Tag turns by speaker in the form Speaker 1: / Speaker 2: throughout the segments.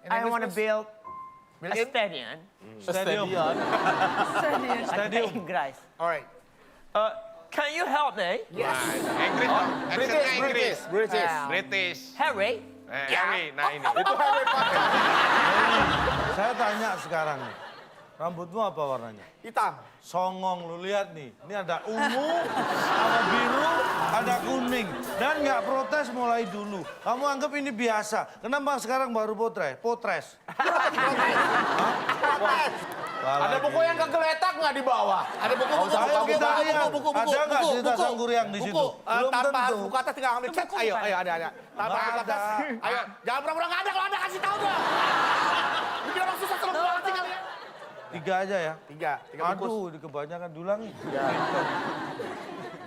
Speaker 1: I want to build a stadium.
Speaker 2: Stadium.
Speaker 1: Stadium. Inggris.
Speaker 3: Alright.
Speaker 1: Can you help me?
Speaker 3: Yes.
Speaker 2: Inggris dong. Accentnya Inggris. British.
Speaker 1: Harry?
Speaker 2: Harry, nah ini.
Speaker 3: Itu Harry Potter.
Speaker 4: Saya tanya sekarang nih, rambutmu apa warnanya?
Speaker 3: Hitam.
Speaker 4: Songong, lu lihat nih. Ini ada ungu, ada biru, ada kuning. Dan nggak protes mulai dulu. Kamu anggap ini biasa. Kenapa sekarang baru potres?
Speaker 3: Ada buku yang kegeletak nggak di bawah? Ada buku-buku.
Speaker 4: Ayo kita lihat. Ada nggak cerita Sangguriang di situ? Belum
Speaker 3: Tanpa harus
Speaker 4: tentu.
Speaker 3: buku atas tinggal ambil cek. Ayo, ada. Tanpa
Speaker 4: Nggak
Speaker 3: buku atas.
Speaker 4: ada.
Speaker 3: Ayo, jangan pura-pura nggak ada. Kalau ada kasih tahu dong. Bikin orang susah kalau buku atas kalian.
Speaker 4: 3 aja ya?
Speaker 3: 3 bungkus.
Speaker 4: Aduh, di kebanyakan dulangi.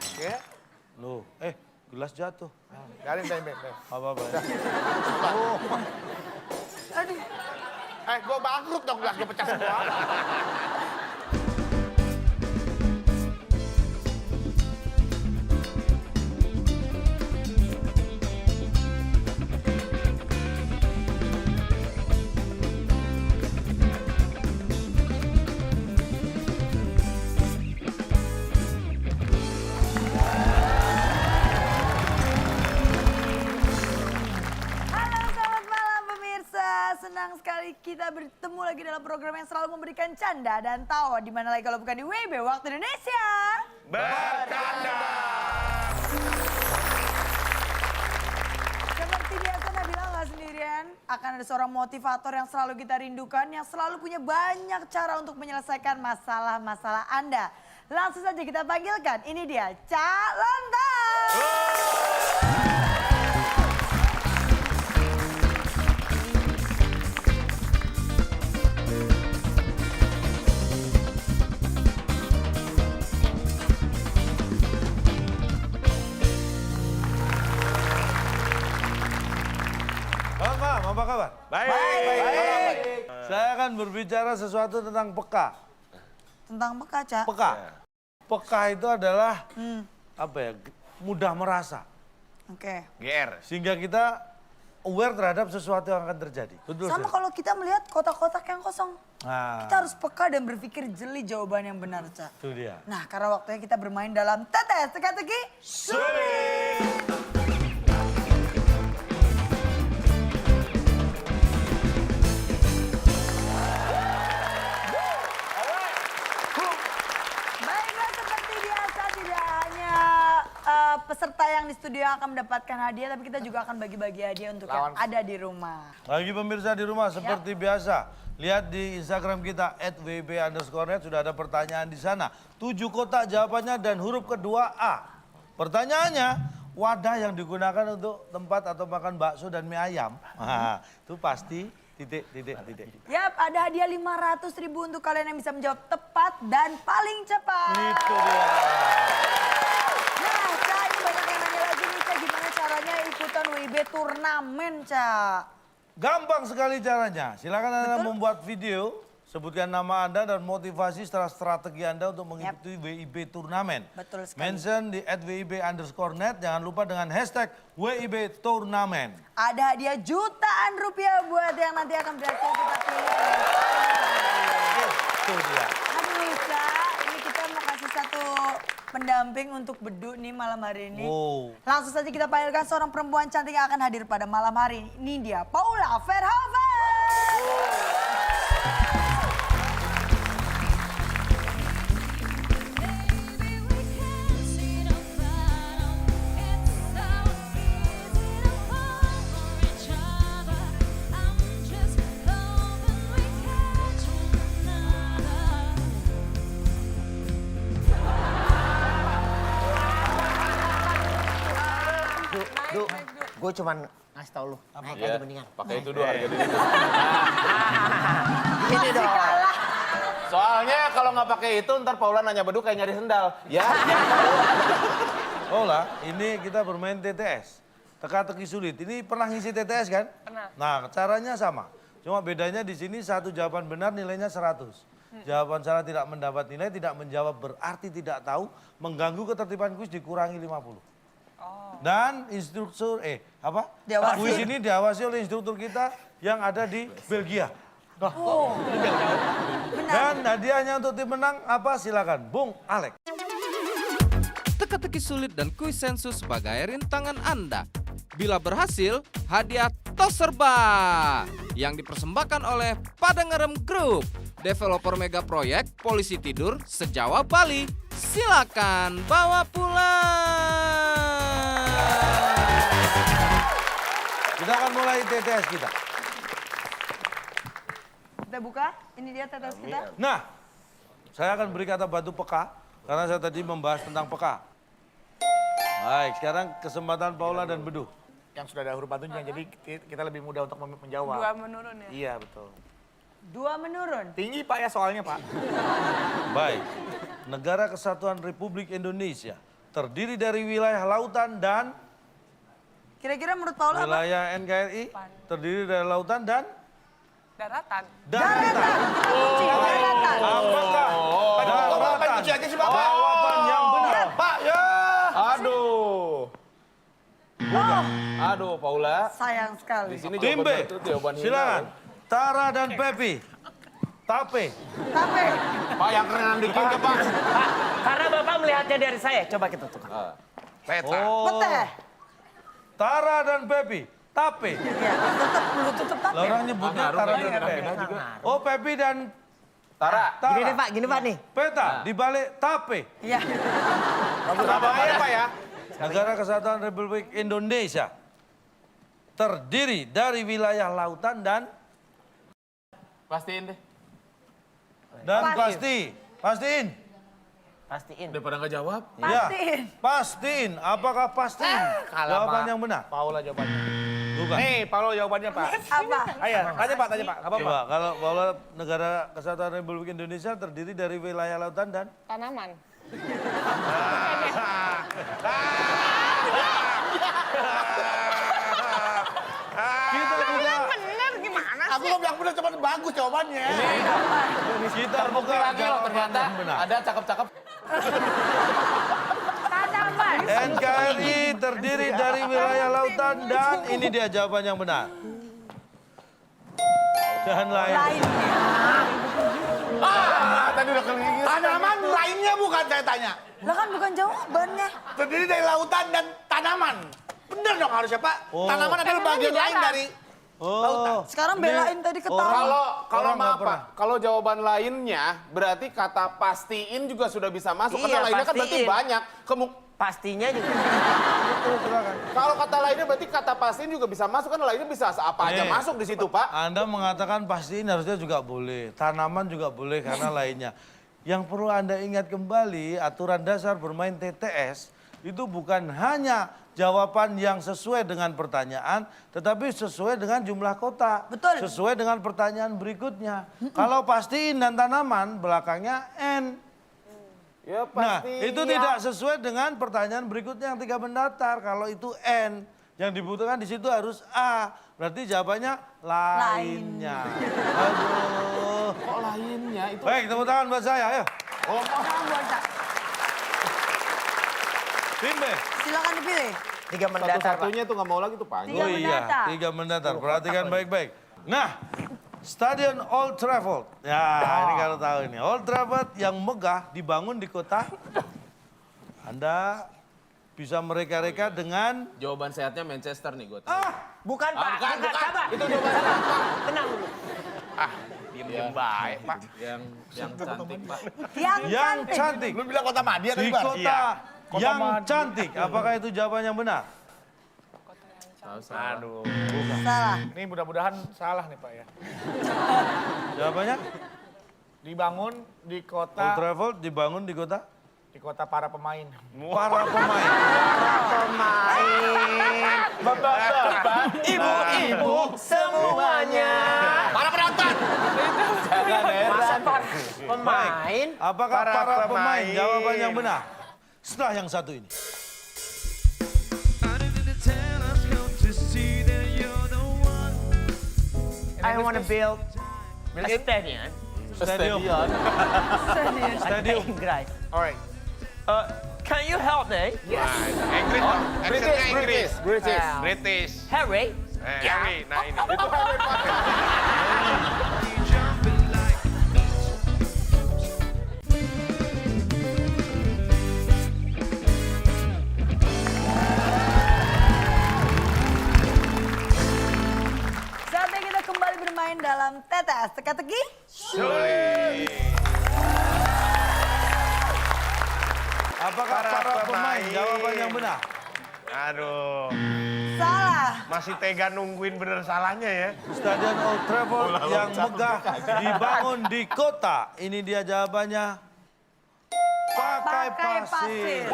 Speaker 3: Oke.
Speaker 4: Loh, gelas jatuh.
Speaker 3: Garin, Ben.
Speaker 4: Apa-apa.
Speaker 3: Aduh. Gue bangkrut dong, gelas gue pecah semua.
Speaker 5: Halo, selamat malam pemirsa. Senang sekali kita bertemu lagi dalam program yang selalu memberikan canda dan tawa. Di mana lagi kalau bukan di WIB Waktu Indonesia.
Speaker 2: Bercanda.
Speaker 5: Seperti biasa Nabila nggak sendirian. Akan ada seorang motivator yang selalu kita rindukan. Yang selalu punya banyak cara untuk menyelesaikan masalah-masalah Anda. Langsung saja kita panggilkan. Ini dia, Cak Lontar.
Speaker 4: Bang, apa kabar?
Speaker 2: Baik.
Speaker 4: Saya akan berbicara sesuatu tentang peka.
Speaker 5: Tentang peka, Cak.
Speaker 4: Peka. Peka itu adalah mudah merasa.
Speaker 5: Oke.
Speaker 2: GR.
Speaker 4: Sehingga kita aware terhadap sesuatu yang akan terjadi. Betul
Speaker 5: Sama
Speaker 4: Sir?
Speaker 5: kalau kita melihat kotak-kotak yang kosong.
Speaker 4: Nah,
Speaker 5: Kita harus peka dan berpikir jeli jawaban yang benar, Cak.
Speaker 4: itu dia.
Speaker 5: Nah, karena waktunya kita bermain dalam tetes teka-teki sulit. Baiklah, seperti biasa tidak hanya peserta yang di studio yang akan mendapatkan hadiah, tapi kita juga akan bagi-bagi hadiah untuk yang ada di rumah.
Speaker 4: Bagi pemirsa di rumah seperti biasa, lihat di Instagram kita @wib_net sudah ada pertanyaan di sana. 7 kotak jawabannya dan huruf kedua A. Pertanyaannya, wadah yang digunakan untuk tempat atau makan bakso dan mie ayam. Nah, itu pasti titik.
Speaker 5: Yap, ada hadiah 500.000 untuk kalian yang bisa menjawab tepat dan paling cepat.
Speaker 4: Itu dia.
Speaker 5: Nah, Cak, ini banyak yang nanya lagi nih, Cak, gimana caranya ikutan WIB turnamen, Cak?
Speaker 4: Gampang sekali caranya. Silakan Anda membuat video, sebutkan nama Anda dan motivasi setelah strategi Anda untuk mengikuti WIB turnamen.
Speaker 5: Betul sekali.
Speaker 4: Mention di @wib_net, jangan lupa dengan hashtag WIB turnamen.
Speaker 5: Ada hadiah jutaan rupiah buat yang nanti akan berhasil kita pilih.
Speaker 4: Itu dia.
Speaker 5: Aduh, Cak, ini kita mau kasih satu pendamping untuk Bedu nih malam hari ini.
Speaker 4: Oh.
Speaker 5: Langsung saja kita panggilkan seorang perempuan cantik yang akan hadir pada malam hari ini. Ini dia, Paula Verhoeven.
Speaker 1: Du, gue cuman ngasih tau lu. Naik aja mendingan.
Speaker 2: Pakai itu dua harga diri.
Speaker 1: Ini dong.
Speaker 2: Soalnya kalau nggak pakai itu ntar Paula nanya Bedu kayak nyari sendal. Ya.
Speaker 4: Paula, ini kita bermain TTS. Teka-teki sulit. Ini pernah ngisi TTS kan?
Speaker 6: Pernah.
Speaker 4: Nah, caranya sama. Cuma bedanya di sini satu jawaban benar nilainya 100. Jawaban salah tidak mendapat nilai, tidak menjawab berarti tidak tahu, mengganggu ketertiban kuis dikurangi 50. Dan instruktur,
Speaker 5: Diawasi.
Speaker 4: kuis ini diawasi oleh instruktur kita yang ada di Belgia. Dan hadiahnya untuk tim menang apa? Silakan, Bung Alex.
Speaker 6: Teka-teki sulit dan kuis sensus sebagai rintangan Anda. Bila berhasil, hadiah tos serba yang dipersembahkan oleh Padangerem Group, developer mega proyek Polisi Tidur se-Jawa Bali. Silakan bawa pulang.
Speaker 4: Kita akan mulai TTS kita.
Speaker 5: Kita buka, ini dia tetes kita.
Speaker 4: Nah, saya akan beri kata batu peka, karena saya tadi membahas tentang peka. Baik, sekarang kesempatan Paula dan Bedu.
Speaker 3: Yang sudah ada huruf batunya, jadi kita lebih mudah untuk menjawab.
Speaker 7: Dua menurun ya?
Speaker 3: Iya, betul.
Speaker 5: 2 menurun.
Speaker 3: Tinggi Pak ya soalnya Pak.
Speaker 4: Baik, Negara Kesatuan Republik Indonesia terdiri dari wilayah lautan dan
Speaker 5: Kira-kira menurut Paula apa?
Speaker 4: wilayah NKRI terdiri dari lautan dan
Speaker 7: Daratan.
Speaker 4: daratan.
Speaker 5: Kita kunci, daratan.
Speaker 4: Apakah daratan?
Speaker 3: kunci aja sih, Pak.
Speaker 4: Jawaban yang benar.
Speaker 3: Pak, ya.
Speaker 2: Aduh. Aduh, Paula.
Speaker 5: Sayang sekali.
Speaker 2: Di sini
Speaker 4: Tim B,
Speaker 2: jawaban itu jawaban hina.
Speaker 4: silakan. Tara dan Pepi. Tape.
Speaker 5: Tapi,
Speaker 2: Pak, yang kerenan dikit ya, Pak.
Speaker 1: Karena Bapak melihatnya dari saya. Coba kita tukar.
Speaker 4: Oh.
Speaker 5: peteh.
Speaker 4: Tara dan Pepi. Tape.
Speaker 5: Ya, tetap perlu tutup tapi.
Speaker 4: Lah orang nyebutnya Tara dan Pepi. Oh, Pepi dan
Speaker 2: Tara.
Speaker 4: Tara.
Speaker 1: Gini deh Pak, gini Pak nih.
Speaker 4: Peta dibalik Tape.
Speaker 5: Iya.
Speaker 2: Surabaya, Pak ya.
Speaker 4: Negara Kesatuan Republik Indonesia terdiri dari wilayah lautan dan
Speaker 2: Pastiin deh.
Speaker 4: pastiin.
Speaker 1: Pastiin.
Speaker 2: Daripada nggak jawab.
Speaker 5: Pastiin.
Speaker 4: Ya, pastiin. Apakah pastiin? Jawaban yang benar.
Speaker 3: Paula jawabannya.
Speaker 4: Bukan.
Speaker 3: Nih, Paula jawabannya Pak.
Speaker 5: Apa?
Speaker 3: Ayo, tanya Pak, tanya Pak. Nggak apa-apa.
Speaker 4: Coba kalau bahwa Negara Kesatuan Republik Indonesia terdiri dari wilayah lautan dan
Speaker 7: Tanaman.
Speaker 4: kita buka
Speaker 7: Bener gimana?
Speaker 3: Aku nggak bilang benar, cuma bagus jawabannya.
Speaker 4: kita buka
Speaker 2: Lagi loh,
Speaker 4: jawaban
Speaker 2: ternyata
Speaker 4: yang benar.
Speaker 2: ada cakep-cakep.
Speaker 5: Tanaman.
Speaker 4: NKRI terdiri dari wilayah lautan dan ini dia jawaban yang benar. Dan lain.
Speaker 2: Tadi udah kelingin.
Speaker 3: Tanaman lainnya bukan saya tanya.
Speaker 5: Lah kan bukan jawabannya.
Speaker 3: Terdiri dari lautan dan tanaman. Bener dong harusnya Pak.
Speaker 4: Oh.
Speaker 3: Tanaman adalah bagian lain dari
Speaker 4: Oh.
Speaker 5: Sekarang
Speaker 4: Ini
Speaker 5: belain tadi ketawa.
Speaker 2: Kalau
Speaker 4: orang nggak
Speaker 2: maaf
Speaker 4: pernah.
Speaker 2: Pak, kalau jawaban lainnya berarti kata pastiin juga sudah bisa masuk.
Speaker 1: Iya,
Speaker 2: Kata lainnya kan berarti
Speaker 1: pastiin.
Speaker 2: banyak.
Speaker 1: Pastinya juga.
Speaker 2: Kalau kata lainnya berarti kata pastiin juga bisa masuk kan lainnya bisa apa aja
Speaker 4: Nih.
Speaker 2: masuk di situ Pak.
Speaker 4: Anda mengatakan pastiin harusnya juga boleh. Tanaman juga boleh karena lainnya. Yang perlu Anda ingat kembali, aturan dasar bermain TTS itu bukan hanya jawaban yang sesuai dengan pertanyaan, tetapi sesuai dengan jumlah kota.
Speaker 5: Betul.
Speaker 4: Sesuai dengan pertanyaan berikutnya. Kalau pastiin dan tanaman, belakangnya N.
Speaker 2: Ya
Speaker 4: Nah,
Speaker 2: pasti.
Speaker 4: itu tidak sesuai dengan pertanyaan berikutnya yang 3 mendatar. Kalau itu N, yang dibutuhkan di situ harus A. Berarti jawabannya lainnya. Aduh.
Speaker 2: Kok lainnya itu?
Speaker 4: Baik, tepuk tangan buat saya, ayo.
Speaker 5: Jangan buat Cak.
Speaker 4: Tim B.
Speaker 5: Silakan dipilih.
Speaker 1: 3 mendatar Pak.
Speaker 2: Satu-satunya tuh nggak mau lagi tuh panjang.
Speaker 5: Tiga
Speaker 4: Oh iya,
Speaker 5: mendatar.
Speaker 4: 3 mendatar. Perhatikan baik-baik. Nah, Stadion Old Trafford. Ya, ini kalau tahu ini. Old Trafford yang megah dibangun di kota. Anda bisa mereka-reka dengan
Speaker 2: Jawaban sehatnya Manchester nih gue tahu.
Speaker 1: Bukan Pak,
Speaker 2: bukan.
Speaker 1: Sabar.
Speaker 2: Itu jawaban sehat Pak.
Speaker 1: Tenang dulu.
Speaker 2: Diam-diam baik Pak. Yang cantik Pak.
Speaker 4: yang cantik.
Speaker 3: Lu bilang kota Madia tadi
Speaker 4: Di
Speaker 3: Pak?
Speaker 4: kota yang cantik. Apakah itu jawaban yang benar?
Speaker 2: Aduh.
Speaker 5: Salah.
Speaker 3: Ini mudah-mudahan salah nih Pak ya.
Speaker 4: Jawabannya?
Speaker 3: Dibangun di
Speaker 4: Old
Speaker 3: kota
Speaker 4: Trafford dibangun di kota
Speaker 3: para pemain.
Speaker 4: para pemain.
Speaker 1: Bapak-bapak, ibu-ibu, semuanya.
Speaker 3: Para penonton.
Speaker 1: Masa para pemain?
Speaker 4: Apakah para pemain jawaban yang benar? Setelah yang satu ini.
Speaker 1: I want to build a stadium.
Speaker 4: Stadium. Stadium.
Speaker 1: Guys.
Speaker 3: Alright.
Speaker 1: can you help me?
Speaker 3: Inggris dong. Accentnya Inggris.
Speaker 2: British.
Speaker 3: British.
Speaker 1: Harry?
Speaker 3: Harry, nah ini.
Speaker 2: Itu Harry Potter.
Speaker 5: Saatnya kita kembali bermain dalam tetes teka-teki.
Speaker 3: Sulit.
Speaker 4: Apakah para pemain jawaban yang benar?
Speaker 3: Aduh,
Speaker 5: Salah.
Speaker 3: masih tega nungguin bener salahnya ya.
Speaker 4: Stadion Old Trafford yang megah dibangun di kota. Ini dia jawabannya. Pakai pasir.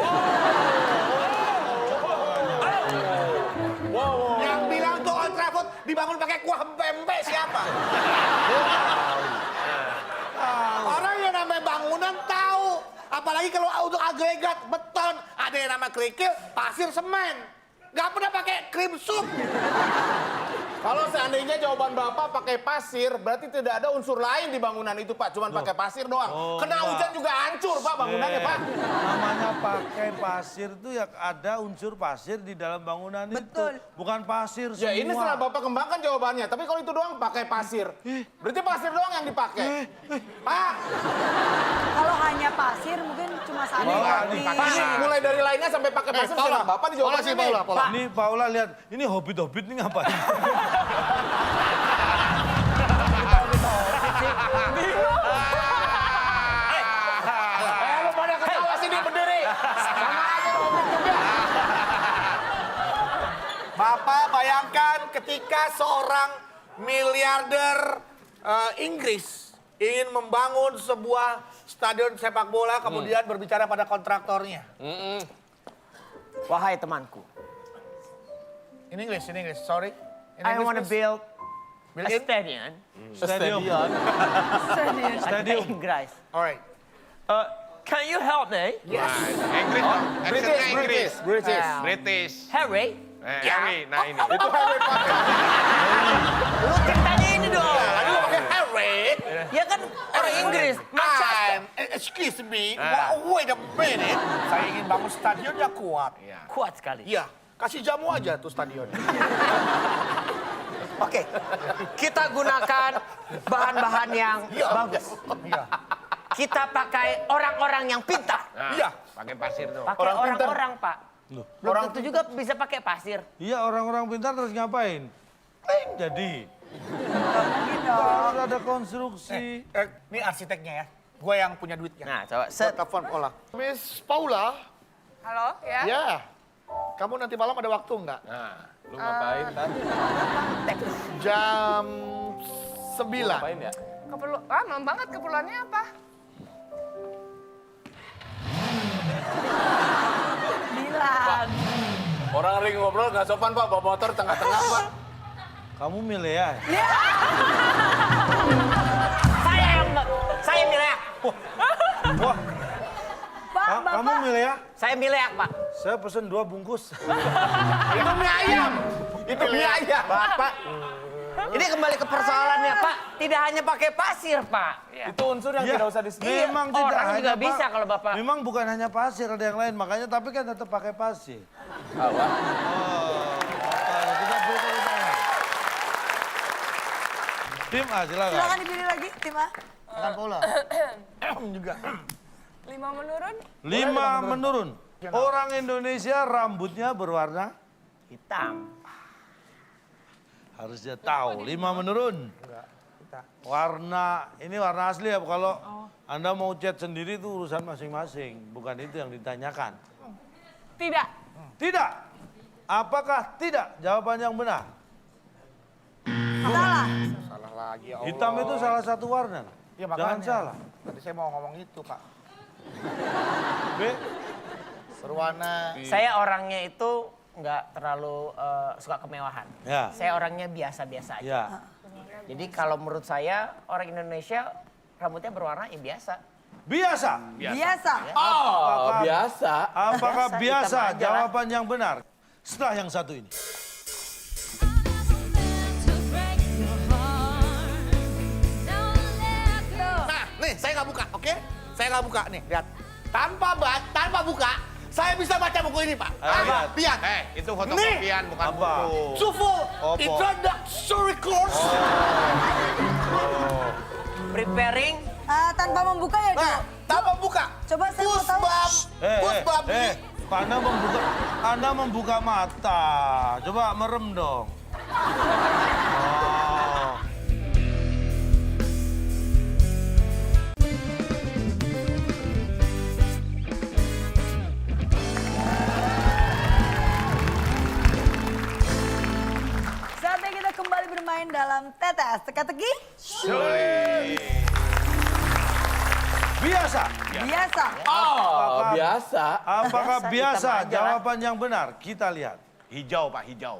Speaker 3: Yang bilang tuh Old Trafford dibangun pakai kuah pempek siapa? Orang yang namanya bangunan tahu. Apalagi kalau untuk agregat, beton, ada yang nama kerikil, pasir, semen. Nggak pernah pakai krim sup.
Speaker 2: Kalau seandainya jawaban Bapak pakai pasir, berarti tidak ada unsur lain di bangunan itu, Pak. Cuman pakai pasir doang.
Speaker 4: Oh,
Speaker 2: Kena
Speaker 4: enggak.
Speaker 2: hujan juga hancur, Pak, bangunannya, Pak.
Speaker 4: Namanya pakai pasir itu ya ada unsur pasir di dalam bangunan
Speaker 5: Betul.
Speaker 4: itu. Bukan pasir semua.
Speaker 2: Ya ini setelah Bapak kembangkan jawabannya. Tapi kalau itu doang pakai pasir. Berarti pasir doang yang dipakai. Pak,
Speaker 5: Kalau hanya pasir mungkin cuma satu
Speaker 4: Ini
Speaker 5: kaki.
Speaker 2: Pak, mulai dari lainnya sampai pakai pasir.
Speaker 3: Paula.
Speaker 2: Bapak di jawabannya nih.
Speaker 3: Paula.
Speaker 4: Ini Paula lihat, ini hobbit-hobbit nih ngapain?
Speaker 2: Lu pada ketawa sini berdiri. Sama aja Robert juga.
Speaker 3: Bapak bayangkan ketika seorang miliarder Inggris ingin membangun sebuah stadion sepak bola, kemudian berbicara pada kontraktornya.
Speaker 1: Wahai temanku,
Speaker 3: In English, sorry. In
Speaker 1: I
Speaker 3: English,
Speaker 1: want to
Speaker 3: please.
Speaker 1: build a
Speaker 3: Build in?
Speaker 1: stadium.
Speaker 4: Stadium.
Speaker 1: Stadium.
Speaker 4: Stadium.
Speaker 1: Inggris.
Speaker 3: Alright.
Speaker 1: Can you help me?
Speaker 3: Yes. Inggris dong. Accentnya Inggris.
Speaker 2: British.
Speaker 3: British.
Speaker 1: Harry?
Speaker 3: Harry, nah ini.
Speaker 2: Itu Harry Potter.
Speaker 1: Lu tanya ini dong.
Speaker 3: Tadi lo pakai Harry.
Speaker 1: Ya kan orang Inggris.
Speaker 3: Excuse me, wait a minute. Saya ingin bangun stadion yang kuat.
Speaker 1: Kuat sekali.
Speaker 3: Iya, kasih jamu aja tuh stadion.
Speaker 1: Oke, kita gunakan bahan-bahan yang bagus.
Speaker 3: Iya.
Speaker 1: Kita pakai orang-orang yang pintar.
Speaker 3: Iya. Pakai pasir tuh.
Speaker 1: Pakai
Speaker 2: Orang pintar.
Speaker 1: orang-orang, Pak. Belum tentu juga bisa pakai pasir.
Speaker 4: Iya orang-orang pintar terus ngapain? Kling, jadi.
Speaker 5: Gitu.
Speaker 4: Harus ada konstruksi.
Speaker 3: Ini arsiteknya ya. Gue yang punya duitnya.
Speaker 1: Nah, coba
Speaker 3: Saya
Speaker 1: set.
Speaker 3: telepon Paula. Miss Paula,
Speaker 7: Halo, ya?
Speaker 3: ya. Kamu nanti malam ada waktu nggak?
Speaker 8: Lu ngapain, Tan?
Speaker 3: Jam 9.
Speaker 8: Ngapain ya?
Speaker 7: Malam banget keperluannya apa?
Speaker 5: Bilang.
Speaker 2: Orang lagi ngobrol nggak sopan, Pak. Bawa motor tengah-tengah, Pak.
Speaker 4: Kamu milih ya?
Speaker 1: Saya milih.
Speaker 4: Wah,
Speaker 5: Pak,
Speaker 4: kamu
Speaker 5: Bapak.
Speaker 4: milih ya?
Speaker 1: Saya milih, Pak.
Speaker 4: Saya pesen 2 bungkus.
Speaker 2: Itu mie ayam. Itu mie ayam.
Speaker 1: Bapak. Ini kembali ke persoalannya, Pak. Tidak hanya pakai pasir, Pak.
Speaker 2: Itu unsur yang
Speaker 4: Ya,
Speaker 2: tidak usah disediakan.
Speaker 4: memang tidak
Speaker 1: orang
Speaker 4: hanya
Speaker 1: juga
Speaker 4: Pak.
Speaker 1: bisa kalau Bapak.
Speaker 4: Memang bukan hanya pasir, ada yang lain. Makanya tapi kan tetap pakai pasir.
Speaker 8: Apa?
Speaker 4: Makanya kita beri tepuk tangan. Tim A, silakan.
Speaker 5: Silakan dipilih lagi, tim A.
Speaker 3: Kan Paula. Juga.
Speaker 7: 5 menurun?
Speaker 4: 5 menurun. Orang Indonesia rambutnya berwarna
Speaker 1: Hitam.
Speaker 4: harus dia tahu. 5 menurun. Warna ini warna asli ya. Kalau Anda mau cat sendiri itu urusan masing-masing. Bukan itu yang ditanyakan.
Speaker 7: Tidak.
Speaker 4: Tidak. Apakah tidak? Jawaban yang benar.
Speaker 5: Salah.
Speaker 3: Salah lagi, ya Allah.
Speaker 4: Hitam itu salah satu warna.
Speaker 3: Ya,
Speaker 4: Jangan
Speaker 3: makanya.
Speaker 4: salah.
Speaker 3: Tadi saya mau ngomong itu, Pak.
Speaker 4: B.
Speaker 3: Berwarna.
Speaker 1: Saya orangnya itu nggak terlalu suka kemewahan.
Speaker 4: Ya.
Speaker 1: Saya orangnya biasa-biasa aja.
Speaker 4: Ya.
Speaker 1: Jadi kalau menurut saya orang Indonesia rambutnya berwarna ya biasa.
Speaker 4: Biasa.
Speaker 5: Biasa.
Speaker 8: Oh, biasa.
Speaker 4: Apakah
Speaker 1: Biasa,
Speaker 4: biasa?
Speaker 1: hitam aja lah.
Speaker 4: Jawaban yang benar. Setelah yang satu ini.
Speaker 3: Nah, nih saya nggak buka, oke? Saya nggak buka nih, lihat. Tanpa buka, Saya bisa baca buku ini, Pak.
Speaker 4: lihat.
Speaker 3: Lihat.
Speaker 2: Itu fotokopian bukan
Speaker 4: Apa?
Speaker 2: buku.
Speaker 3: Suful
Speaker 4: Apa?
Speaker 3: Introductory Course.
Speaker 1: Preparing.
Speaker 5: Tanpa membuka ya,
Speaker 3: Nah,
Speaker 5: Dok?
Speaker 3: tanpa buka.
Speaker 5: Coba saya mau tahu.
Speaker 3: Pusbab.
Speaker 4: Anda membuka mata. Coba merem dong. Oh.
Speaker 5: Saatnya kita kembali bermain dalam TTS Teka-teki.
Speaker 4: Biasa.
Speaker 5: Biasa.
Speaker 8: Oh, biasa.
Speaker 4: Apakah
Speaker 1: Biasa,
Speaker 4: biasa?
Speaker 1: ditambah aja lah.
Speaker 4: Jawaban yang benar. Kita lihat.
Speaker 2: Hijau, Pak, hijau.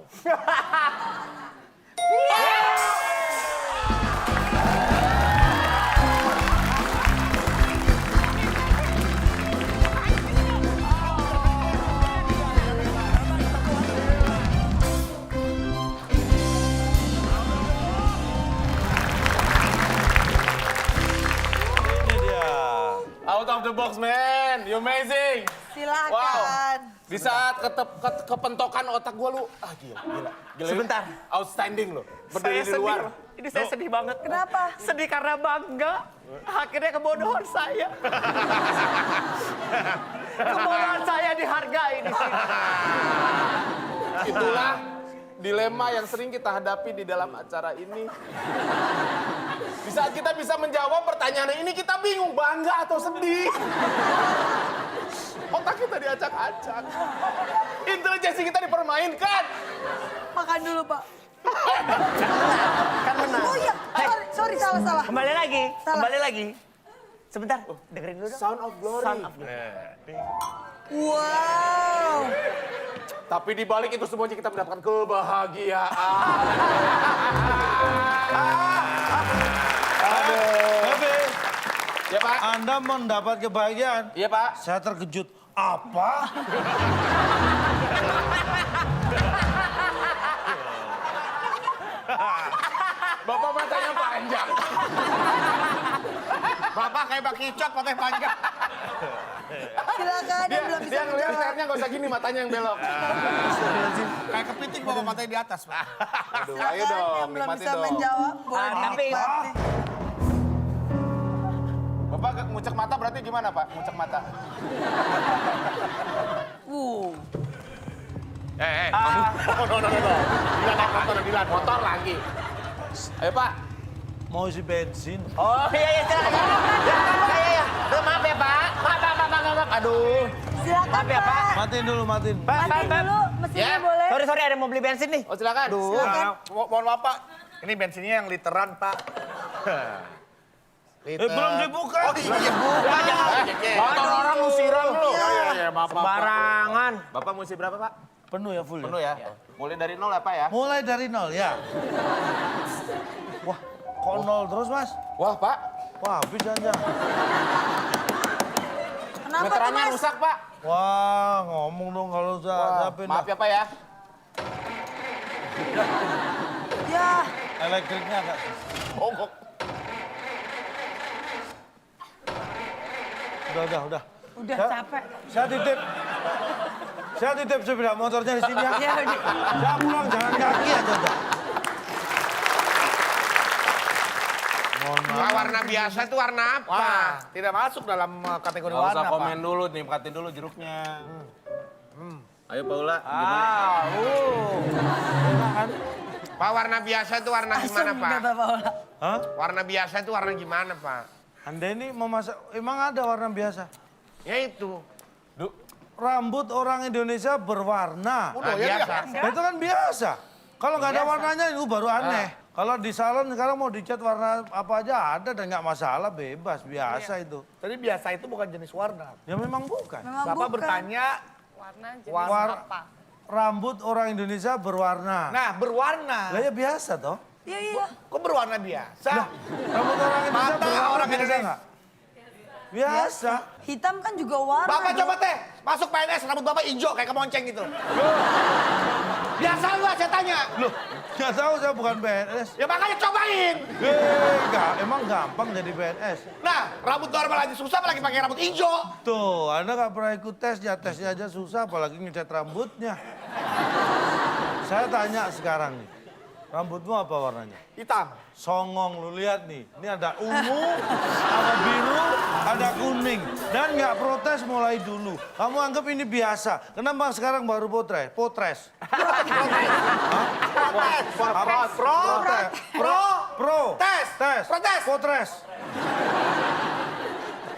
Speaker 4: Ini dia.
Speaker 2: Out of the box, man. You amazing.
Speaker 5: Silakan.
Speaker 2: Di saat kepentokan otak gua lu, gila.
Speaker 1: Sebentar.
Speaker 2: Outstanding lo.
Speaker 1: Saya
Speaker 2: Berdiri di luar.
Speaker 1: sedih. Ini saya sedih banget.
Speaker 5: Kenapa?
Speaker 1: Sedih karena bangga. Akhirnya kebodohan saya. Kebodohan saya dihargai di sini.
Speaker 2: Itulah dilema yang sering kita hadapi di dalam acara ini. Di saat kita bisa menjawab pertanyaan ini, kita bingung bangga atau sedih. Otak kita diacak-acak. Intelijensi kita dipermainkan.
Speaker 5: Makan dulu, Pak.
Speaker 1: Kan menang.
Speaker 5: Oh iya, sorry, salah.
Speaker 1: Kembali lagi.
Speaker 5: Salah.
Speaker 1: Kembali lagi. Sebentar. Dengerin dulu dong.
Speaker 2: Sound of glory.
Speaker 1: Sound of glory.
Speaker 5: Wow.
Speaker 2: Tapi di balik itu semuanya kita mendapatkan kebahagiaan.
Speaker 4: Bebe,
Speaker 2: Ya, Pak?
Speaker 4: Anda mendapat kebahagiaan.
Speaker 2: Iya, Pak.
Speaker 4: Saya terkejut. Apa?
Speaker 2: Bapak matanya panjang.
Speaker 3: Bapak kayak Pak Kicot, matanya panjang.
Speaker 5: Silakan,
Speaker 2: Dia,
Speaker 5: belum bisa
Speaker 2: dia ngeliat
Speaker 5: menjawab.
Speaker 2: lehernya nggak usah gini, matanya yang belok.
Speaker 3: Kayak kepiting bapak matanya di atas, Pak.
Speaker 2: Aduh,
Speaker 5: Silakan,
Speaker 2: ayo dong,
Speaker 5: yang belum
Speaker 2: nikmati
Speaker 5: bisa
Speaker 2: dong.
Speaker 5: menjawab, boleh
Speaker 1: tapi-
Speaker 5: dinikmati.
Speaker 2: Bapak ngucek mata berarti gimana, Pak? Ngucek mata. Dilan, motor lagi. Ayo, Pak.
Speaker 4: Mau isi bensin?
Speaker 1: Oh iya silakan. Iya. Maaf ya Pak. Maaf. Aduh.
Speaker 5: Silakan,
Speaker 1: Maaf ya, Pak.
Speaker 5: Pak.
Speaker 4: Matiin dulu, matiin.
Speaker 5: Matiin dulu, mesinnya boleh.
Speaker 1: Sorry ada yang mau beli bensin nih.
Speaker 2: Oh, silakan.
Speaker 5: Silakan.
Speaker 3: Mohon maaf, Pak. Ini bensinnya yang literan, Pak.
Speaker 4: Belum dibuka.
Speaker 2: Motor orang lu siram lu.
Speaker 3: Iya, maaf, Pak.
Speaker 1: Barangan.
Speaker 2: Bapak mesti berapa, Pak?
Speaker 4: Penuh ya, full
Speaker 2: Penuh
Speaker 4: ya?
Speaker 2: ya? Mulai dari nol ya, Pak ya?
Speaker 4: Mulai dari nol ya. Wah, kok nol terus, Mas?
Speaker 2: Wah, Pak.
Speaker 4: Wah, habis aja.
Speaker 5: Kenapa tuh,
Speaker 2: Meterannya
Speaker 5: Mas?
Speaker 2: rusak, Pak.
Speaker 4: Wah, ngomong dong kalau saya pindah.
Speaker 2: Maaf ya, Pak ya.
Speaker 5: Ya,
Speaker 4: Elektriknya agak...
Speaker 2: Mogok.
Speaker 4: Udah.
Speaker 5: udah
Speaker 4: Saya-
Speaker 5: capek.
Speaker 4: Saya titip sepeda motornya di sini ya.
Speaker 5: Ya udah.
Speaker 4: Saya pulang jalan kaki aja. Dah. Mohon maaf.
Speaker 2: Nah, warna biasa itu warna apa?
Speaker 3: Wah, tidak masuk dalam kategori
Speaker 2: Nggak
Speaker 3: warna,
Speaker 2: usah
Speaker 3: Pak.
Speaker 2: komen dulu, nikmatin dulu jeruknya. Ayo, Paula. Pak, warna biasa itu warna gimana,
Speaker 5: Asem
Speaker 2: Pak?
Speaker 5: kata Paula.
Speaker 4: Hah?
Speaker 2: Warna biasa itu warna gimana, Pak?
Speaker 4: Anda ini memasak, emang ada warna biasa?
Speaker 2: Ya itu.
Speaker 4: Rambut orang Indonesia berwarna.
Speaker 2: Nah, biasa.
Speaker 4: Itu kan biasa. Kalau nggak ada warnanya itu baru aneh. Kalau di salon sekarang mau dicat warna apa aja ada dan nggak masalah, bebas, biasa itu.
Speaker 3: Tadi biasa itu bukan jenis warna.
Speaker 4: Ya memang bukan.
Speaker 5: Memang
Speaker 3: Bapak
Speaker 5: bukan.
Speaker 3: bertanya,
Speaker 7: Warna jenis
Speaker 4: War-
Speaker 7: apa?
Speaker 4: Rambut orang Indonesia berwarna.
Speaker 3: nah berwarna.
Speaker 4: Lah ya biasa toh.
Speaker 5: Iya.
Speaker 3: Kok berwarna biasa?
Speaker 4: Rambut orang Indonesia
Speaker 3: Mata
Speaker 4: berwarna
Speaker 3: orang
Speaker 4: biasa
Speaker 3: Indonesia.
Speaker 4: nggak? Biasa.
Speaker 5: Hitam kan juga warna.
Speaker 3: Bapak
Speaker 5: dong.
Speaker 3: coba teh, masuk PNS rambut Bapak hijau kayak kemonceng gitu. Biasa nggak saya tanya?
Speaker 4: Loh, nggak tahu saya bukan PNS.
Speaker 3: Ya makanya cobain.
Speaker 4: Eh, emang gampang jadi PNS?
Speaker 3: Nah, rambut normal aja susah, apalagi pakai rambut hijau.
Speaker 4: Tuh, Anda nggak pernah ikut tesnya aja susah, apalagi ngecat rambutnya. Saya tanya sekarang nih, rambutmu apa warnanya?
Speaker 3: Hitam.
Speaker 4: Songong, lu lihat nih. Ini ada ungu, ada biru, ada kuning. Dan nggak protes mulai dulu. Kamu anggap ini biasa. Kenapa sekarang baru potres? Potres.
Speaker 3: Tes.
Speaker 4: Tes.
Speaker 3: Protes.
Speaker 4: Potres.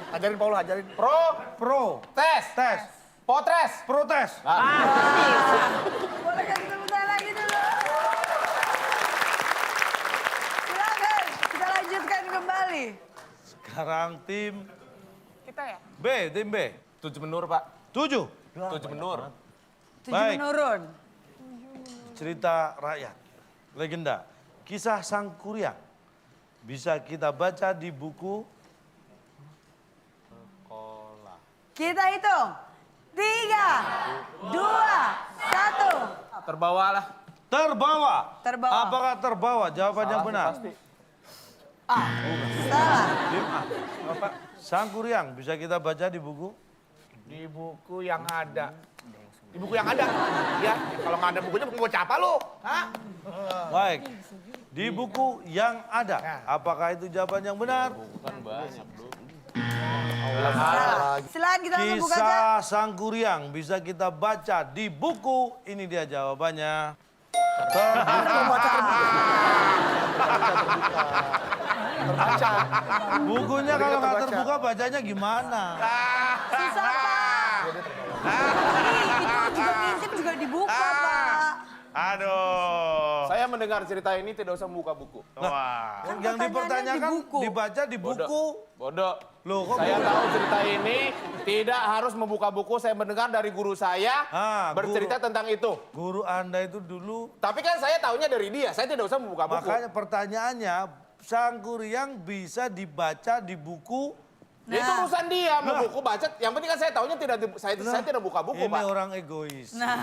Speaker 3: Ajarin Paul, ajarin.
Speaker 4: Pro.
Speaker 2: Tes.
Speaker 4: Tes.
Speaker 2: Potres.
Speaker 4: Protes.
Speaker 5: Boleh kasih tepuk tangan lagi dulu. Silakan, kita lanjutkan kembali.
Speaker 4: Sekarang tim
Speaker 7: Kita ya?
Speaker 4: B, tim B.
Speaker 2: 7 menur, Pak.
Speaker 4: 7.
Speaker 2: 7 menur.
Speaker 5: 7
Speaker 4: Baik.
Speaker 5: menurun.
Speaker 4: Cerita rakyat. Legenda. Kisah Sang Kuryang. Bisa kita baca di buku
Speaker 5: Kita hitung. 3, 2, 1.
Speaker 2: Terbawalah.
Speaker 4: terbawa.
Speaker 5: Terbawa.
Speaker 4: Apakah terbawa? Jawaban yang benar.
Speaker 2: Pasti.
Speaker 5: Salah.
Speaker 4: Tim A. Bapak, Sang Kuryang bisa kita baca di buku?
Speaker 3: Di buku yang ada. Di buku yang ada. Ya, kalau nggak ada bukunya, buku baca apa lo? Hah?
Speaker 4: Baik. Di buku yang ada. Apakah itu jawaban yang benar?
Speaker 5: Salah. Silakan kita langsung buka aja.
Speaker 4: Kisah Sang Kuryang bisa kita baca di buku. Ini dia jawabannya. Bukunya kalau nggak terbuka bacanya gimana?
Speaker 5: Susah, Pak. Itu juga ngintip juga dibuka, Pak.
Speaker 4: Aduh.
Speaker 2: Saya mendengar cerita ini tidak usah membuka buku.
Speaker 4: Nah,
Speaker 5: Kan
Speaker 4: yang
Speaker 5: pertanyaannya
Speaker 4: dipertanyakan
Speaker 5: di buku.
Speaker 4: dibaca di buku.
Speaker 2: Bodoh.
Speaker 4: Loh, kok
Speaker 2: Saya
Speaker 4: bodoh?
Speaker 2: tahu cerita ini tidak harus membuka buku. Saya mendengar dari guru saya bercerita tentang itu.
Speaker 4: Guru Anda itu dulu.
Speaker 2: Tapi kan saya tahunya dari dia. Saya tidak usah membuka buku.
Speaker 4: Makanya pertanyaannya, Sang Kuryang bisa dibaca di buku.
Speaker 2: Itu urusan dia mau buku baca. Yang penting kan saya tahunya saya tidak buka buku,
Speaker 4: Ini
Speaker 2: Pak.
Speaker 4: orang egois.
Speaker 5: Nah,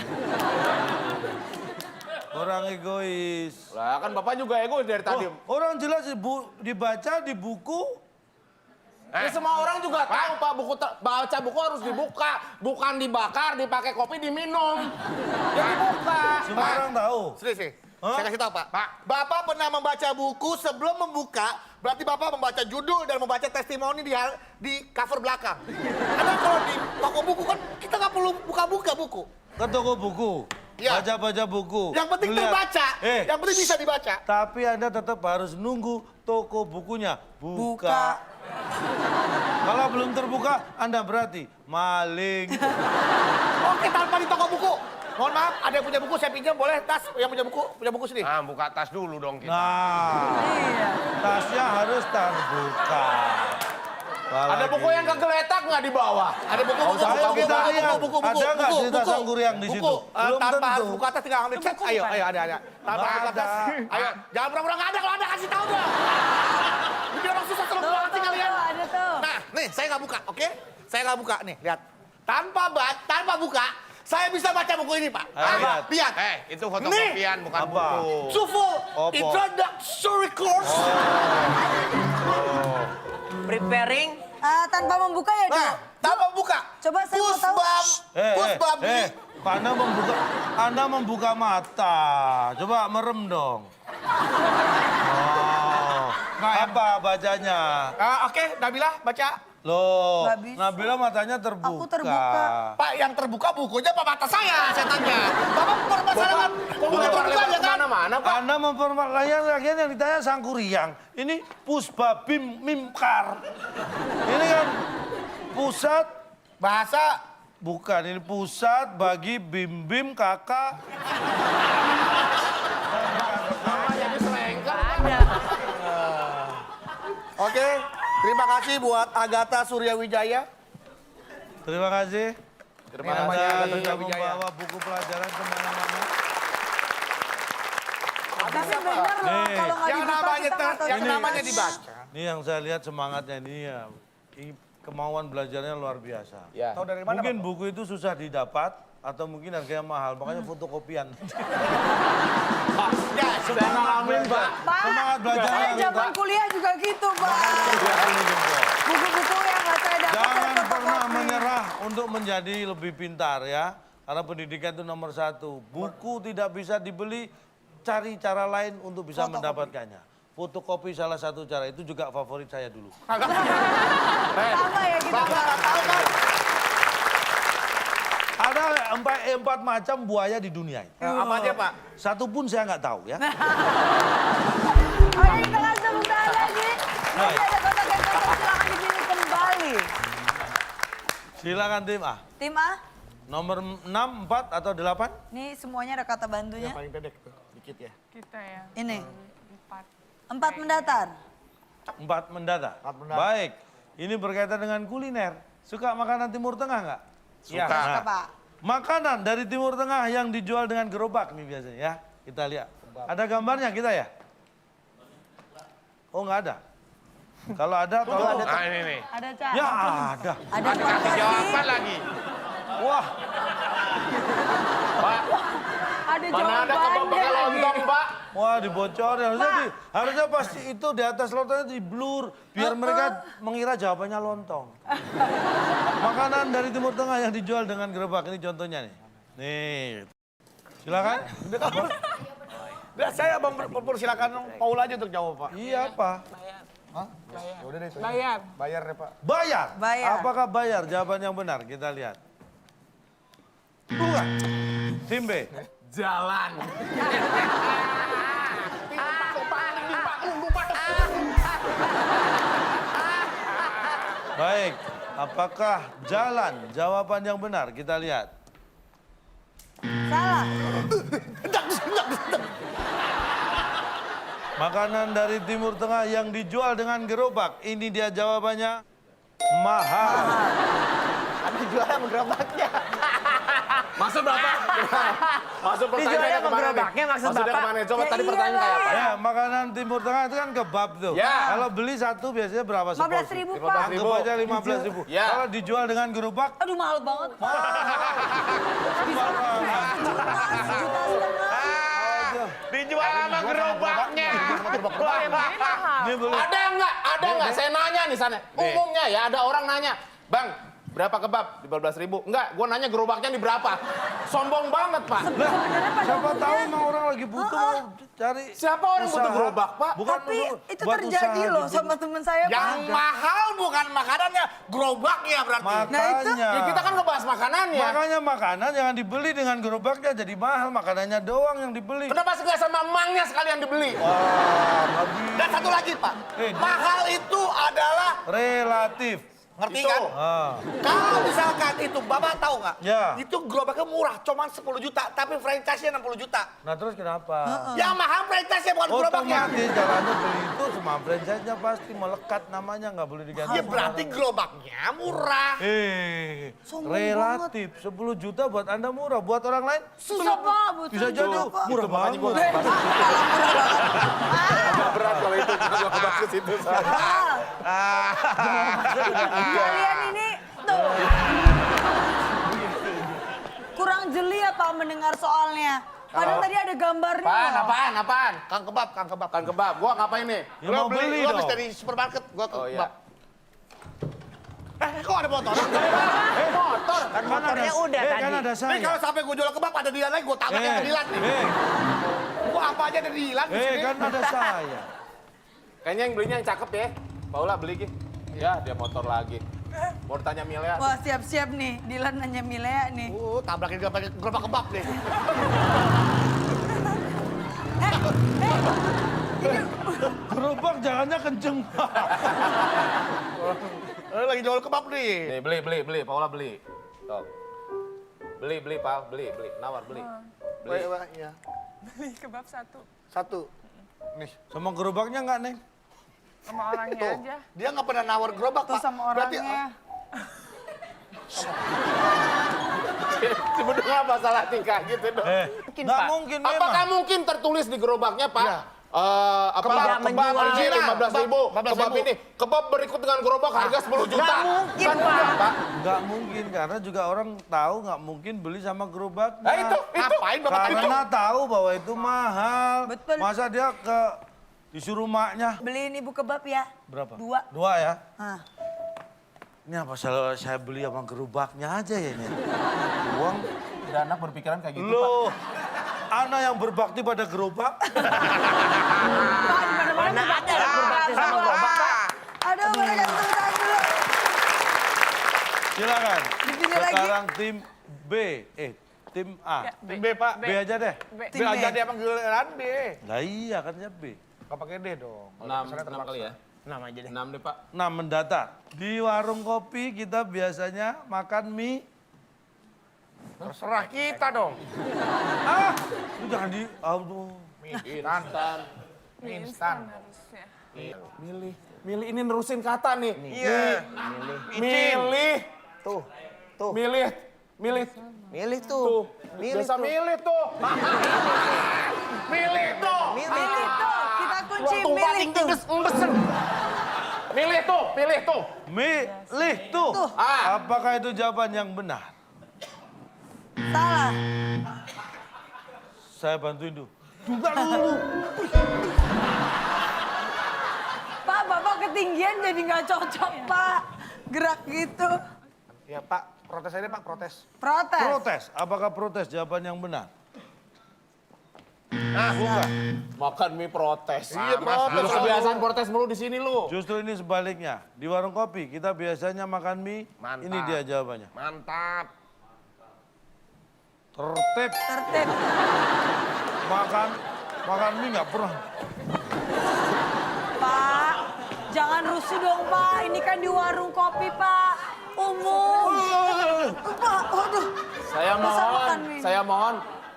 Speaker 4: Orang egois.
Speaker 2: Lah kan Bapak juga egois dari tadi.
Speaker 4: Orang jelas dibaca di buku.
Speaker 2: Ya, semua orang juga tahu Pak, baca buku harus dibuka, bukan dibakar, dipakai kopi, diminum. Ya dibuka.
Speaker 4: Semua orang tahu.
Speaker 3: Sini. Saya kasih tahu, Pak. Bapak pernah membaca buku sebelum membuka, berarti Bapak membaca judul dan membaca testimoni di cover belakang. Karena kalau di toko buku kan kita nggak perlu buka-buka buku.
Speaker 4: Ke toko buku.
Speaker 3: Ya.
Speaker 4: Baca-baca buku.
Speaker 3: Yang penting
Speaker 4: Lihat.
Speaker 3: terbaca, yang penting bisa dibaca.
Speaker 4: Tapi Anda tetap harus nunggu toko bukunya buka. Kalau belum terbuka, Anda berarti maling.
Speaker 3: Oke, tanpa di toko buku. Mohon maaf, ada yang punya buku, saya pinjam, boleh tas yang punya buku sini.
Speaker 1: Ah, buka tas dulu dong kita.
Speaker 4: Nah,
Speaker 5: iya.
Speaker 4: tasnya harus terbuka.
Speaker 2: Ada buku yang kegeletak nggak di bawah?
Speaker 3: Ada buku,
Speaker 4: Ayo kita lihat, ada nggak cerita Sang Kuryang di situ? Belum
Speaker 3: tanpa harus
Speaker 4: tentu.
Speaker 3: buka tas, tinggal ambil cek. Ayo, ada. Tanpa
Speaker 4: Nggak
Speaker 3: buka tas.
Speaker 4: ada.
Speaker 3: Ayo, jangan pura-pura nggak ada, kalau ada kasih tahu dong. Bikin orang susah kalau buka hati kalian.
Speaker 5: Ada tuh.
Speaker 3: Nah, nih saya nggak buka, oke? Saya nggak buka, nih lihat. Tanpa buka, saya bisa baca buku ini, Pak.
Speaker 4: Ayo, lihat.
Speaker 3: Lihat.
Speaker 1: Itu fotokopian bukan
Speaker 4: Apa?
Speaker 1: buku.
Speaker 3: Sufo,
Speaker 4: Apa?
Speaker 3: introductory course.
Speaker 7: Preparing.
Speaker 5: Tanpa membuka ya,
Speaker 3: Nah,
Speaker 5: Dok?
Speaker 3: tanpa buka.
Speaker 5: Coba saya mau tahu.
Speaker 3: Pusbam.
Speaker 4: Anda membuka mata. Coba merem dong. Oh, apa bacanya?
Speaker 3: Oke, Nabila baca.
Speaker 4: Loh,
Speaker 5: Nggak bisa.
Speaker 4: Nabila matanya terbuka.
Speaker 5: Aku terbuka.
Speaker 3: Pak, yang terbuka bukunya apa mata saya tanya. Bapak permasalahan buku terbuka ya kan?
Speaker 2: Kemana-mana, Pak.
Speaker 4: Anda mempermasalahkan yang ditanya Sang Kuryang. Ini Puspa Bim Mimkar. Ini kan pusat
Speaker 3: Bahasa
Speaker 4: bukan, ini pusat bagi bim-bim kakak.
Speaker 3: Oke, terima kasih buat Agatha Suryawijaya.
Speaker 4: Terima kasih.
Speaker 3: Terima kasih Agatha
Speaker 4: Anda sudah
Speaker 3: Suryawijaya.
Speaker 4: membawa buku pelajaran kemana-mana.
Speaker 5: Tapi bener loh,
Speaker 4: Nih.
Speaker 5: kalau nggak
Speaker 3: Yang
Speaker 5: dibuka
Speaker 3: namanya
Speaker 5: kita nggak tahu
Speaker 3: yang
Speaker 5: cerita.
Speaker 3: namanya dibaca.
Speaker 4: Ini yang saya lihat semangatnya ini ya. Ini kemauan belajarnya luar biasa.
Speaker 2: Ya.
Speaker 3: Tahu dari mana?
Speaker 4: Mungkin buku itu susah didapat, atau mungkin harganya mahal, makanya fotokopian.
Speaker 2: Saya ngalamin, Pak.
Speaker 5: Pak,
Speaker 4: Semangat belajar.
Speaker 5: saya zaman kuliah juga gitu, Pak. Buku-buku yang nggak saya dapat saya
Speaker 4: Jangan pernah
Speaker 5: fotokopi.
Speaker 4: menyerah untuk menjadi lebih pintar ya. Karena pendidikan itu nomor 1. Buku tidak bisa dibeli, cari cara lain untuk bisa mendapatkannya. Fotokopi salah satu cara, itu juga favorit saya dulu.
Speaker 5: Sama ya gitu, Pak.
Speaker 4: Ada 4 macam buaya di dunia ini.
Speaker 3: Apa aja, Pak?
Speaker 4: Satu pun saya nggak tahu ya.
Speaker 5: Oke, kita langsung mulai lagi. Masih ada kotak yang kosong, silakan dipilih kembali.
Speaker 4: Silakan tim A.
Speaker 5: Tim A,
Speaker 4: Nomor 6, 4 atau 8?
Speaker 5: nih semuanya ada kata bantunya.
Speaker 3: Paling pendek tuh, dikit ya.
Speaker 7: Kita ya.
Speaker 5: Ini,
Speaker 7: 4.
Speaker 5: 4 mendatar.
Speaker 4: 4 mendatar.
Speaker 3: 4 mendatar.
Speaker 4: Baik, ini berkaitan dengan kuliner. Suka makanan Timur Tengah nggak?
Speaker 2: Suka.
Speaker 5: Suka, Pak.
Speaker 4: Makanan dari Timur Tengah yang dijual dengan gerobak nih biasanya ya. Kita lihat. Ada gambarnya kita ya? Oh nggak ada? Kalau ada, tolong.
Speaker 2: Nah, ini nih.
Speaker 5: Ada Cak.
Speaker 4: Ya ada.
Speaker 5: Ada
Speaker 2: Kasih jawaban lagi.
Speaker 4: Wah,
Speaker 2: Pak,
Speaker 5: Ada
Speaker 2: mana ada kebab
Speaker 5: jawabannya
Speaker 2: pakai
Speaker 5: lagi.
Speaker 2: lontong, Pak?
Speaker 4: wah dibocorin. Harusnya pasti itu di atas lontongnya di blur biar mereka mengira jawabannya lontong. Makanan dari Timur Tengah yang dijual dengan gerobak, ini contohnya nih. Nih, silakan.
Speaker 3: Udah, saya mempersilakan Paul aja untuk jawab, Pak.
Speaker 4: Iya Pak.
Speaker 3: Ya udah deh, itu.
Speaker 7: Bayar.
Speaker 3: Bayar deh, Pak.
Speaker 4: Bayar.
Speaker 5: Bayar.
Speaker 4: Apakah bayar? Jawaban yang benar. Kita lihat. Bukan. Tim B.
Speaker 2: Jalan.
Speaker 4: Baik. Apakah jalan? Jawaban yang benar. Kita lihat.
Speaker 5: Salah.
Speaker 4: Makanan dari Timur Tengah yang dijual dengan gerobak. Ini dia jawabannya. Mahal.
Speaker 3: Ada jualan sama gerobaknya.
Speaker 2: Maksud berapa? Maksud pertanyaannya
Speaker 7: Dijualnya sama
Speaker 2: kemana nih?
Speaker 7: gerobaknya, maksud
Speaker 2: Maksudnya
Speaker 7: Bapak?
Speaker 2: kemana? Coba
Speaker 5: Ya
Speaker 2: tadi pertanyaan kayak apa?
Speaker 4: Ya, makanan Timur Tengah itu kan kebab tuh.
Speaker 2: Ya.
Speaker 4: Kalau beli satu biasanya berapa seporsi?
Speaker 5: 15.000, Pak.
Speaker 4: Anggap aja 15.000.
Speaker 2: Ya.
Speaker 4: Kalau dijual dengan gerobak,
Speaker 5: Aduh, mahal banget.
Speaker 2: Dijual sama gerobaknya.
Speaker 4: ini belum.
Speaker 2: Ada nggak? Ada nggak? Saya nanya nih sana. Umumnya ya ada orang nanya, Bang, berapa kebab? 15.000. Enggak, gua nanya gerobaknya di berapa. Sombong banget, Pak.
Speaker 4: Lah, siapa tahu emang orang lagi butuh mau cari.
Speaker 2: Siapa orang butuh
Speaker 4: usaha.
Speaker 2: gerobak, Pak?
Speaker 4: Bukan
Speaker 5: Tapi itu
Speaker 4: buat
Speaker 5: terjadi
Speaker 4: usaha
Speaker 5: loh
Speaker 4: gitu.
Speaker 5: sama temen saya,
Speaker 3: Yang
Speaker 5: Pak.
Speaker 3: mahal bukan makanannya, gerobaknya berarti.
Speaker 4: Makanya.
Speaker 2: Ya kita kan ngebahas makanannya.
Speaker 4: Makanya makanan jangan dibeli dengan gerobaknya jadi mahal, makanannya doang yang dibeli.
Speaker 2: Kenapa sih nggak sama emangnya sekalian dibeli?
Speaker 4: Wah, nggak bisa.
Speaker 3: Dan satu lagi, Pak. Mahal itu adalah,
Speaker 4: Relatif.
Speaker 3: ngerti
Speaker 2: Itu.
Speaker 3: kan?
Speaker 4: Ah.
Speaker 3: Kalau misalkan itu, Bapak tahu nggak?
Speaker 4: Ya.
Speaker 3: Itu gerobaknya murah, cuma 10 juta, tapi franchise-nya 60 juta.
Speaker 4: Nah terus kenapa?
Speaker 3: Yang mahal franchise-nya bukan gerobaknya.
Speaker 4: Otomatis jalannya beli itu semua franchise-nya pasti melekat namanya, nggak boleh diganti.
Speaker 3: Ya berarti gerobaknya murah.
Speaker 5: Sombong
Speaker 4: Relatif 10 juta buat Anda murah, buat orang lain
Speaker 5: Susah, Pak.
Speaker 4: bisa jadi murah banget.
Speaker 2: Berat kalau itu kalau ngebahas ke situ.
Speaker 5: Kalian ini tuh kurang jeli ya Pak mendengar soalnya. Padahal tadi ada gambarnya.
Speaker 2: Apaan? Apaan?
Speaker 3: Kang kebab, Kang kebab.
Speaker 2: Kan kebab. Gua ngapain nih?
Speaker 4: Ya mau beli
Speaker 3: Lu habis
Speaker 4: dong.
Speaker 3: dari supermarket, gua ke
Speaker 2: Oh,
Speaker 3: kebab.
Speaker 2: iya.
Speaker 3: Kok ada motor?
Speaker 2: Motor.
Speaker 4: Kan
Speaker 7: motornya udah
Speaker 4: Kan
Speaker 7: tadi.
Speaker 4: ada saya.
Speaker 3: Kalau sampai gua jual kebab ada Dilan lagi, gua tabrak yang Dilan nih. Gua apa aja ada Dilan di sini.
Speaker 4: Kan ada saya.
Speaker 2: Kayaknya yang belinya yang cakep ya. Paula beli Ki. Ya, dia motor lagi. Mau ditanya Milea.
Speaker 5: Wah siap-siap nih, Dilan nanya Milea nih.
Speaker 3: Tabrakin gerobak kebab nih.
Speaker 4: Gerobak jalannya kenceng.
Speaker 3: Lagi jual kebab nih.
Speaker 2: Nih, beli. Paula beli. Tuh. Beli, Pal. Beli. Nawar, beli. Beli.
Speaker 3: Iya.
Speaker 7: Beli kebab 1.
Speaker 3: Satu. Nih.
Speaker 4: Sama gerobaknya nggak, Neng?
Speaker 7: Sama orangnya
Speaker 3: Tuh.
Speaker 7: aja.
Speaker 3: Dia nggak pernah nawar gerobak,
Speaker 5: Tuh
Speaker 3: Pak.
Speaker 5: sama
Speaker 3: Berarti,
Speaker 5: orangnya.
Speaker 2: Sebenarnya apa salah tingkah gitu dong.
Speaker 4: Nggak mungkin memang.
Speaker 2: Apakah mungkin tertulis di gerobaknya, Pak?
Speaker 3: Iya.
Speaker 1: Kebab ini 15.000. Kebab ini. Kebab berikut dengan gerobak harga 10 juta.
Speaker 7: Nggak mungkin,
Speaker 1: Kan,
Speaker 7: Pak.
Speaker 1: Pak.
Speaker 4: Nggak mungkin, karena juga orang tahu nggak mungkin beli sama gerobaknya.
Speaker 1: Nah itu.
Speaker 3: Ngapain Bapak itu?
Speaker 4: Karena tahu bahwa itu mahal.
Speaker 5: Betul.
Speaker 4: Masa dia disuruh maknya.
Speaker 5: Beliin ibu kebab ya.
Speaker 4: Berapa?
Speaker 5: 2.
Speaker 4: 2 ya?
Speaker 5: Hah.
Speaker 4: Ini apa saya beli sama gerobaknya aja ya ini? Uang.
Speaker 2: Udah anak berpikiran kayak gitu, Pak.
Speaker 4: Loh, anak yang berbakti pada gerobak.
Speaker 5: Pak, di mana-mana berbakti sama gerobak, Pak. Aduh, boleh kasih tepuk tangan dulu.
Speaker 4: Silakan.
Speaker 5: Dipilih lagi.
Speaker 4: Sekarang tim B, tim A.
Speaker 7: Ya,
Speaker 3: Tim B, Pak.
Speaker 4: B aja deh.
Speaker 5: Tim B.
Speaker 3: aja dia panggilan B.
Speaker 4: Lah iya katanya B.
Speaker 3: Gak pakai D dong.
Speaker 2: 6 kali ya.
Speaker 3: 6 aja deh.
Speaker 2: 6 deh, Pak.
Speaker 4: Nah, mendatar. Di warung kopi kita biasanya makan mie.
Speaker 3: Terserah kita dong.
Speaker 4: Ah, lu jangan di... Aduh.
Speaker 2: Instan.
Speaker 7: Mie
Speaker 3: Instan.
Speaker 7: instan harusnya.
Speaker 2: Milih ini nerusin kata nih.
Speaker 3: Iya.
Speaker 2: Milih.
Speaker 1: Tuh.
Speaker 2: Milih.
Speaker 1: Milih tuh.
Speaker 2: Biasa milih tuh. Milih tuh.
Speaker 5: Milih tuh, kita kunci
Speaker 1: Tuh, Pak,
Speaker 5: milih tuh.
Speaker 1: tinggi.
Speaker 2: Milih tuh.
Speaker 4: Milih tuh.
Speaker 5: Tuh.
Speaker 4: Apakah itu jawaban yang benar?
Speaker 5: Salah.
Speaker 4: Saya bantuin dulu. Juga dulu.
Speaker 5: Pak, Bapak ketinggian jadi nggak cocok, Pak. Gerak gitu.
Speaker 3: Ya Pak, protes aja Pak, protes.
Speaker 5: Protes.
Speaker 4: Protes. Apakah protes jawaban yang benar? Bukan.
Speaker 2: Makan mie protes.
Speaker 3: Iya, protes.
Speaker 2: Lu kebiasaan protes mulu di sini lu.
Speaker 4: Justru ini sebaliknya. Di warung kopi kita biasanya makan mie.
Speaker 1: Mantap.
Speaker 4: Ini dia jawabannya.
Speaker 1: Mantap.
Speaker 4: Tertib.
Speaker 5: Tertib.
Speaker 4: Makan mie nggak pernah.
Speaker 5: Pak, jangan rusuh dong, Pak. Ini kan di warung kopi, Pak. Umum. Pak, waduh. Masa makan mie?
Speaker 2: Saya mohon,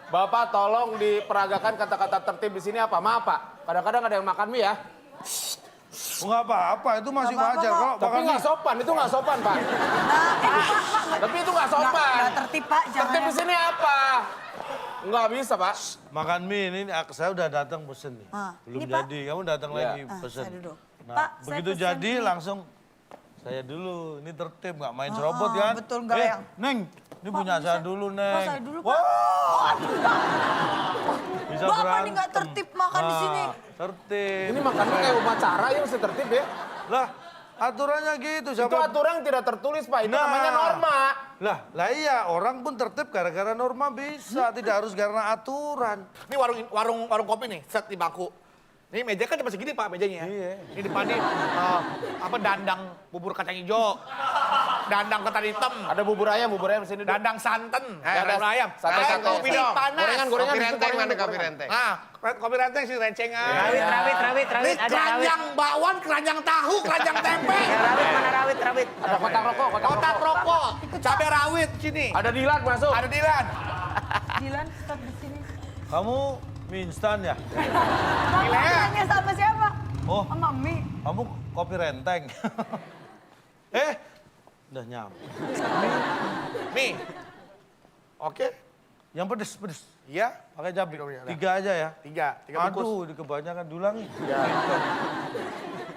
Speaker 2: Bapak tolong diperagakan kata-kata tertib di sini apa? Maaf, Pak. Kadang-kadang ada yang makan mie ya.
Speaker 4: Nggak apa-apa, itu masih
Speaker 5: Nggak apa-apa
Speaker 4: wajar.
Speaker 5: kok.
Speaker 4: Kalau
Speaker 2: Tapi
Speaker 4: makan
Speaker 2: nggak
Speaker 4: mie,
Speaker 2: sopan, itu nggak sopan, Pak.
Speaker 5: Nah, Pak.
Speaker 2: Tapi itu nggak sopan.
Speaker 5: Nggak tertib, Pak. Jangan.
Speaker 2: Tertib di sini apa? Nggak bisa, Pak.
Speaker 4: makan mie ini saya udah datang pesen nih.
Speaker 5: Ah,
Speaker 4: Belum
Speaker 5: ini, Pak.
Speaker 4: jadi, kamu datang lagi
Speaker 5: Ah,
Speaker 4: pesen.
Speaker 5: saya duduk.
Speaker 4: Nah,
Speaker 5: Pak, saya
Speaker 4: begitu
Speaker 5: pesen
Speaker 4: jadi
Speaker 5: mie.
Speaker 4: langsung saya dulu. Ini tertib, nggak main
Speaker 5: Ah,
Speaker 4: serobot
Speaker 5: ah,
Speaker 4: kan?
Speaker 5: betul, nggak yang-
Speaker 4: Neng, ini punya
Speaker 5: bisa?
Speaker 4: saya dulu, Neng.
Speaker 5: Oh, saya dulu, Pak.
Speaker 4: Wah,
Speaker 5: Aduh, Pak.
Speaker 4: bisa
Speaker 5: Bapak
Speaker 4: berantem.
Speaker 5: nih nggak tertib makan di sini.
Speaker 4: Tertib.
Speaker 2: Ini makannya kayak upacara ya mesti tertib ya.
Speaker 4: Lah, aturannya gitu.
Speaker 2: Itu aturan yang tidak tertulis, Pak. Itu
Speaker 4: Nah.
Speaker 2: namanya norma.
Speaker 4: Lah iya, orang pun tertib gara-gara norma bisa, tidak harus karena aturan.
Speaker 3: Ini warung kopi nih, set di baku. Ini meja kan cuma segini Pak mejanya.
Speaker 4: Iya.
Speaker 3: Ini depan nih dandang bubur kacang hijau, dandang ketan hitam,
Speaker 2: Ada bubur ayam di sini.
Speaker 3: dandang santan,
Speaker 2: Ada
Speaker 3: bubur ayam,
Speaker 2: sate-sate.
Speaker 3: kopi dong, panas.
Speaker 2: Gorengan,
Speaker 1: Kopi renteng mana kopi renteng?
Speaker 3: Nah, kopi renteng sih rencengan.
Speaker 9: Rawit,
Speaker 3: Ini keranjang bakwan, keranjang tahu, keranjang tempe.
Speaker 9: rawit.
Speaker 2: Ada kotak rokok,
Speaker 3: Kotak rokok, cabai rawit sini.
Speaker 2: Ada dilan masuk.
Speaker 3: Ada Dilan.
Speaker 5: Dilan tetap di sini.
Speaker 4: Kamu mie instan ya?
Speaker 5: Bapak nanya sama siapa?
Speaker 4: Oh,
Speaker 5: Sama mie.
Speaker 4: kamu kopi renteng. Udah nyampe.
Speaker 3: Mie. Oke.
Speaker 4: Yang pedes.
Speaker 3: Iya.
Speaker 4: Pakai cabai. 3 aja ya.
Speaker 3: Tiga bungkus.
Speaker 4: Aduh, ini kebanyakan dulangi.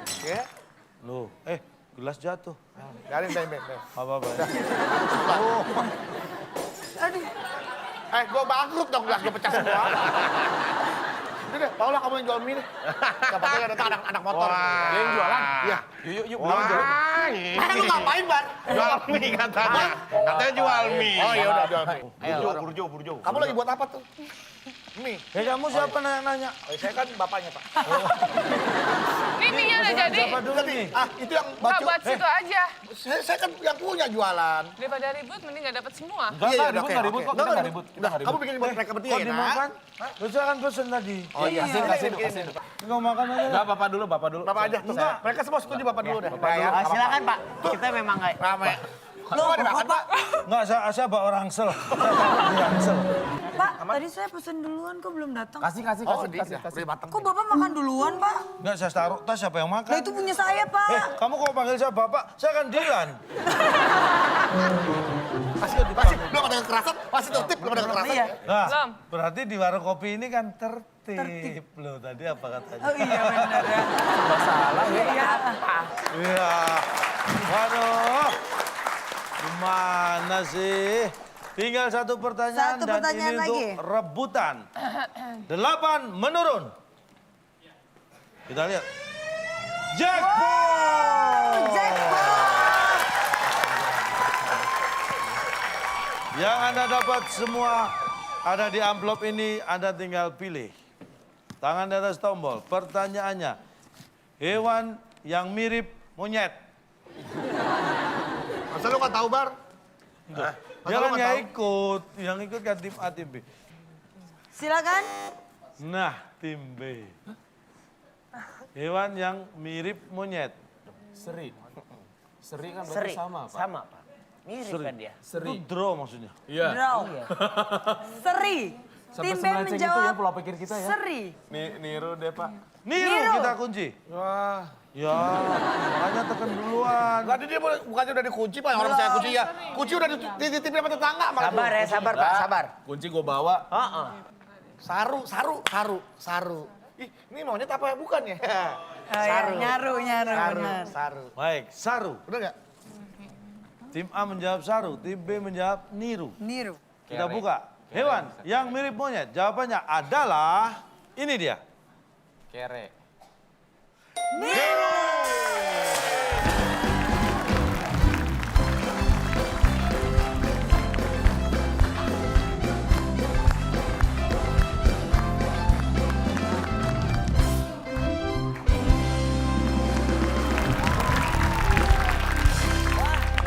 Speaker 3: Oke.
Speaker 4: Loh, gelas jatuh.
Speaker 3: Garin, Ben.
Speaker 4: Apa-apa.
Speaker 5: Aduh.
Speaker 3: Gue bangkrut dong, gelas gue pecah semua. Udah deh, Paula kamu yang jual mie deh. Dapatnya ada anak motor.
Speaker 2: Dia yang jualan?
Speaker 3: Iya.
Speaker 2: Yuk, belum jualan.
Speaker 3: Lu ngapain, Ban?
Speaker 1: Jual mie katanya. Katanya jual mie.
Speaker 3: Oh iya udah jual mie.
Speaker 1: Burjo.
Speaker 3: Kamu lagi buat apa tuh? Mie.
Speaker 4: Kamu siapa nanya-nanya?
Speaker 3: Saya kan bapaknya, Pak.
Speaker 7: Ini mie-nya udah jadi.
Speaker 4: Siapa dulu nih?
Speaker 3: Itu yang
Speaker 7: Nggak buat situ aja.
Speaker 3: Saya kan yang punya jualan.
Speaker 7: Daripada ribut, mending nggak dapat semua.
Speaker 2: Enggak
Speaker 3: oke.
Speaker 2: ribut kok. Kita nggak ribut.
Speaker 3: Udah, kamu bikin buat mereka bertiga
Speaker 4: Kok
Speaker 3: ya,
Speaker 4: dimakan?
Speaker 3: Nak?
Speaker 4: Lu saya kan pesen tadi.
Speaker 2: Oh iya, kasih dulu.
Speaker 4: Kau makan aja.
Speaker 2: Enggak, Bapak dulu.
Speaker 3: Bapak aja. Tuh. Mereka semua setuju Bapak dulu deh.
Speaker 9: Silakan Pak, kita memang nggak.
Speaker 3: Ramai. Lu ada makan, Pak?
Speaker 4: Enggak, saya bawa rangsel. Rangsel.
Speaker 5: Pak, tadi saya pesen duluan kok belum datang.
Speaker 2: Kasih.
Speaker 3: Udah matang.
Speaker 5: Kok Bapak makan duluan, Pak?
Speaker 4: Enggak, saya taruh tas siapa yang makan?
Speaker 5: Lah itu punya saya, Pak.
Speaker 4: Kamu kok panggil saya bapak? Saya kan Dilan.
Speaker 3: Masih belum ada kekerasan, masih tertib belum ada kekerasan.
Speaker 5: Iya.
Speaker 4: Nah,
Speaker 7: Belum.
Speaker 4: berarti di warung kopi ini kan tertib. Tertib. Loh, tadi apa katanya?
Speaker 5: Oh iya benar ya.
Speaker 8: Salah ya.
Speaker 5: Iya.
Speaker 4: Iya. Waduh. Gimana sih? Tinggal satu pertanyaan
Speaker 5: Satu
Speaker 4: dan
Speaker 5: pertanyaan
Speaker 4: ini
Speaker 5: lagi.
Speaker 4: untuk rebutan. 8 menurun. Kita lihat. Jackpot!
Speaker 5: Jackpot!
Speaker 4: Yang Anda dapat semua ada di amplop ini, Anda tinggal pilih. Tangan di atas tombol. Pertanyaannya, hewan yang mirip monyet.
Speaker 3: Masa lu nggak tahu, Bar? Hah? Masa lu
Speaker 4: Jangan
Speaker 3: nggak
Speaker 4: ya
Speaker 3: tahu?
Speaker 4: ikut, yang ikut kan tim A, tim B.
Speaker 5: Silakan.
Speaker 4: Nah, tim B. Hewan yang mirip monyet.
Speaker 8: Seri. Seri kan berarti
Speaker 9: Seri.
Speaker 8: sama, Pak.
Speaker 9: Sama, Pak. Mirip kan dia.
Speaker 4: Itu draw maksudnya.
Speaker 8: Iya.
Speaker 5: Draw. Seri.
Speaker 8: Sampai
Speaker 5: Tim B
Speaker 8: semelenceng itu
Speaker 5: menjawab
Speaker 8: ya pola pikir kita ya.
Speaker 5: Seri.
Speaker 8: Niru deh, Pak.
Speaker 4: Niru
Speaker 5: Niru.
Speaker 4: kita kunci.
Speaker 8: Wah.
Speaker 4: Ya, makanya tekan duluan.
Speaker 3: Tadi dia bukannya udah dikunci, Pak. Orang saya kunci ya. Kunci udah dititipin sama tetangga. malah
Speaker 9: Sabar
Speaker 3: tuh.
Speaker 9: ya, sabar Pak, sabar.
Speaker 8: Kunci gue bawa.
Speaker 9: Heeh.
Speaker 3: Saru. Ih, ini monyet apa ya? Bukan ya?
Speaker 5: Oh, iya. Nyaru, benar.
Speaker 3: Saru.
Speaker 4: Baik, saru.
Speaker 3: Udah nggak?
Speaker 4: Tim A menjawab saru, tim B menjawab niru.
Speaker 5: Niru.
Speaker 4: Kita buka. Hewan yang mirip monyet. Jawabannya adalah ini dia.
Speaker 8: Kere.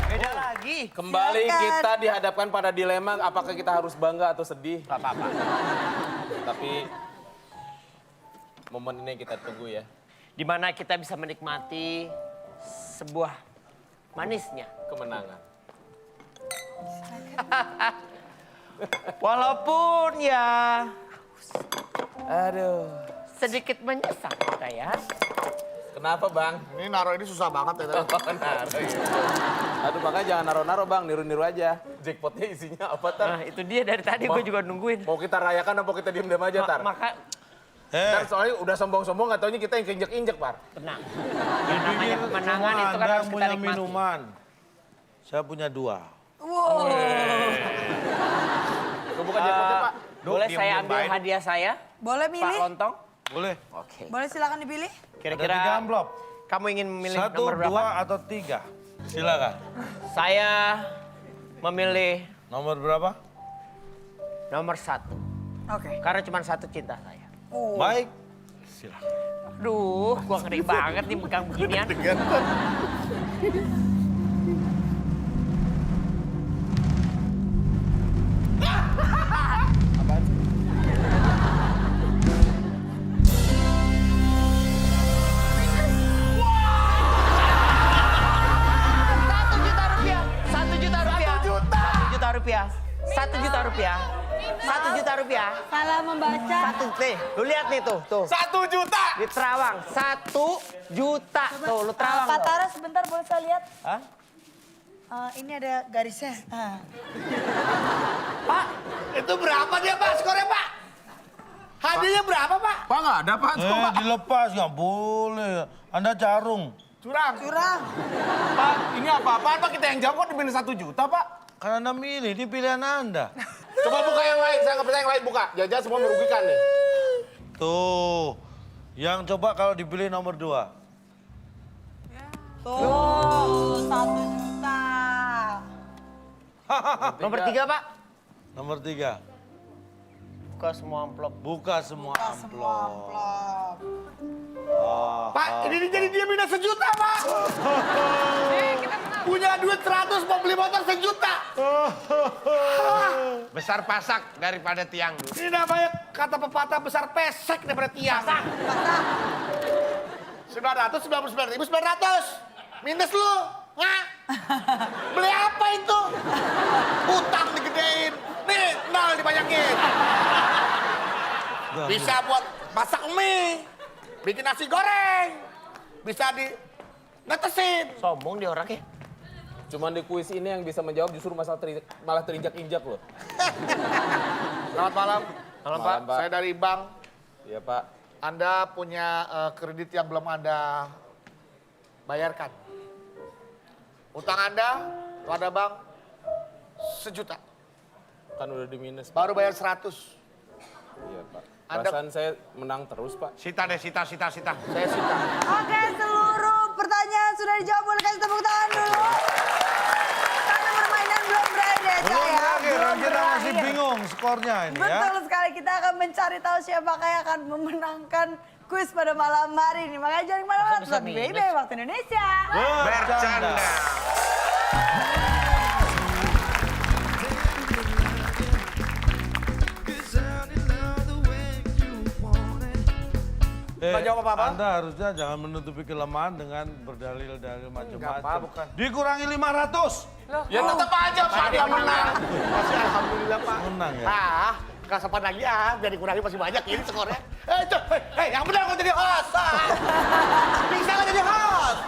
Speaker 9: Beda lagi.
Speaker 8: Kembali
Speaker 5: Silakan.
Speaker 8: kita dihadapkan pada dilema apakah kita harus bangga atau sedih.
Speaker 9: Gak apa-apa.
Speaker 8: Tapi momen ini kita tunggu ya.
Speaker 9: Dimana kita bisa menikmati sebuah manisnya.
Speaker 8: Kemenangan.
Speaker 9: Walaupun ya
Speaker 8: Aduh.
Speaker 9: sedikit menyesakkan ya.
Speaker 8: Kenapa, Bang?
Speaker 3: Ini naro ini susah banget ya.
Speaker 8: Naro gitu. Aduh, makanya jangan naro-naro, Bang. Niru-niru aja. Jackpotnya isinya apa, Tar?
Speaker 9: Nah itu dia dari tadi gue juga nungguin.
Speaker 8: Mau kita rayakan apa kita diem-diem aja, Tar?
Speaker 9: Maka
Speaker 8: Ntar soalnya udah sombong-sombong, nggak taunya kita yang keinjek-injek, Par.
Speaker 9: tenang. Yang namanya kemenangan
Speaker 4: Semua
Speaker 9: itu kan
Speaker 4: Anda
Speaker 9: harus kita
Speaker 4: punya
Speaker 9: nikmati.
Speaker 4: minuman. Saya punya 2.
Speaker 5: Wow.
Speaker 8: Kebuka jackpotnya, Pak.
Speaker 9: Boleh saya ambil hadiah saya,
Speaker 5: Boleh
Speaker 9: Pak
Speaker 5: milih?
Speaker 9: Lontong?
Speaker 4: Boleh.
Speaker 9: Oke.
Speaker 5: Boleh silakan dipilih?
Speaker 4: Ada 3
Speaker 9: Kira-kira
Speaker 4: amplop.
Speaker 9: kamu ingin memilih
Speaker 4: 1,
Speaker 9: nomor
Speaker 4: 2,
Speaker 9: berapa?
Speaker 4: atau 3. Silakan.
Speaker 9: Saya memilih
Speaker 4: Nomor berapa?
Speaker 9: nomor 1.
Speaker 5: Oke.
Speaker 9: Karena cuma satu cinta saya.
Speaker 5: Oh.
Speaker 4: Baik. Silakan.
Speaker 9: Aduh, gua ngeri banget nih pegang beginian. Rupiah. 1 juta rupiah. 1 juta rupiah.
Speaker 5: Salah membaca.
Speaker 9: Satu nih, lu lihat nih tuh.
Speaker 8: 1 juta!
Speaker 9: Di terawang, 1 juta. Tuh, lu terawang.
Speaker 5: Pak
Speaker 9: loh.
Speaker 5: Tara sebentar boleh saya lihat?
Speaker 9: Hah?
Speaker 5: Ini ada garisnya.
Speaker 3: Pak, itu berapa dia, Pak? Skornya, Pak? Hadiahnya berapa, Pak?
Speaker 8: Pak, nggak ada, Pak.
Speaker 4: Dilepas, nggak boleh. Anda carung.
Speaker 3: Curang.
Speaker 5: Curang.
Speaker 8: Pak, ini apa-apaan, Pak? Kita yang jawab kok dibeli 1 juta, Pak.
Speaker 4: Kan Anda milih, ini pilihan Anda.
Speaker 8: Coba buka yang lain, saya nggak percaya yang lain buka. Jangan semua merugikan nih.
Speaker 4: Tuh. Yang coba kalau dipilih nomor 2.
Speaker 5: Tuh, 1 juta.
Speaker 9: Nomor 3, Pak.
Speaker 4: Nomor 3.
Speaker 9: Buka semua amplop.
Speaker 4: Buka semua amplop.
Speaker 5: Amplop.
Speaker 3: Pak, ini jadi dia minus 1 juta, Pak.
Speaker 7: Kita menang.
Speaker 3: Punya duit 100 mau beli motor 1 juta.
Speaker 1: Besar pasak daripada tiang.
Speaker 3: Ini namanya kata pepatah besar pesek daripada tiang. 999.900. Minus lu. Ngah. Beli apa itu? Utang digedein. Nih, 0 dibanyakin. Bisa buat masak mie. Bikin nasi goreng. Bisa di netesin.
Speaker 9: Sombong dia orangnya.
Speaker 8: Cuman di kuis ini yang bisa menjawab justru malah terinjak-injak loh.
Speaker 3: Selamat malam.
Speaker 9: Malam, Pak.
Speaker 3: Saya dari bank.
Speaker 8: Iya, Pak.
Speaker 3: Anda punya kredit yang belum Anda bayarkan. Utang Anda pada bank 1 juta.
Speaker 8: Kan udah di minus.
Speaker 3: Baru bayar 100.
Speaker 8: Iya, Pak.
Speaker 3: Anda-
Speaker 8: Perasaan saya menang terus, Pak.
Speaker 3: Sita deh, sita. Saya sita.
Speaker 5: Oke, seluruh pertanyaan sudah dijawab. Boleh kasih tepuk tangan dulu. Karena permainan belum berakhir ya, Cak,
Speaker 4: Belum
Speaker 5: ya.
Speaker 4: berakhir,
Speaker 5: Belum
Speaker 4: kita masih
Speaker 5: berakhir.
Speaker 4: bingung skornya ini ya.
Speaker 5: Betul sekali, kita akan mencari tahu siapakah yang akan memenangkan kuis pada malam hari ini. Makanya jangan kemana-mana, tetap di WIB Waktu Indonesia.
Speaker 4: Bercanda.
Speaker 3: Nggak jawab apa-apa?
Speaker 4: Anda harusnya jangan menutupi kelemahan dengan berdalil-dalil macam-macam.
Speaker 3: bukan.
Speaker 4: Dikurangi 500.
Speaker 2: Ya tetap aja Pak dia menang.
Speaker 3: Masih alhamdulillah Pak.
Speaker 4: Menang ya.
Speaker 3: Gak sempat lagi biar dikurangi masih banyak ini skornya. Yang benar kau jadi host. Bisa nggak jadi host?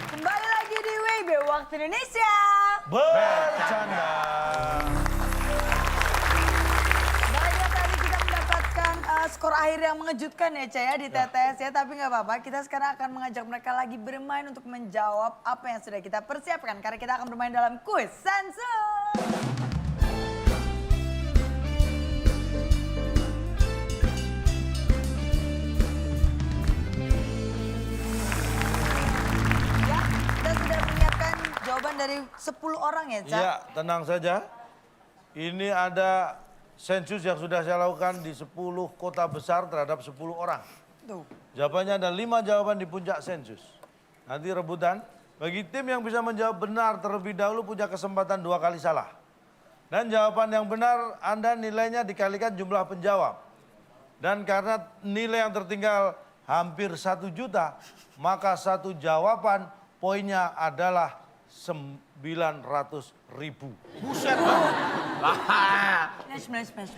Speaker 5: Kembali lagi di WIB Waktu Indonesia.
Speaker 4: Bercanda.
Speaker 5: Banyak tadi kita mendapatkan skor akhir yang mengejutkan ya, Cak, ya, di TTS ya. Tapi nggak apa-apa, kita sekarang akan mengajak mereka lagi bermain untuk menjawab apa yang sudah kita persiapkan. Karena kita akan bermain dalam kuis Sensus. Ya, kita sudah menyiapkan jawaban dari 10 orang ya, Cak.
Speaker 4: Iya, tenang saja. Ini ada sensus yang sudah saya lakukan di 10 kota besar terhadap 10 orang.
Speaker 5: Tuh.
Speaker 4: Jawabannya ada 5 jawaban di puncak sensus. Nanti rebutan. Bagi tim yang bisa menjawab benar terlebih dahulu punya kesempatan 2 kali salah. Dan jawaban yang benar Anda nilainya dikalikan jumlah penjawab. Dan karena nilai yang tertinggal hampir 1 juta, maka satu jawaban poinnya adalah 900.000.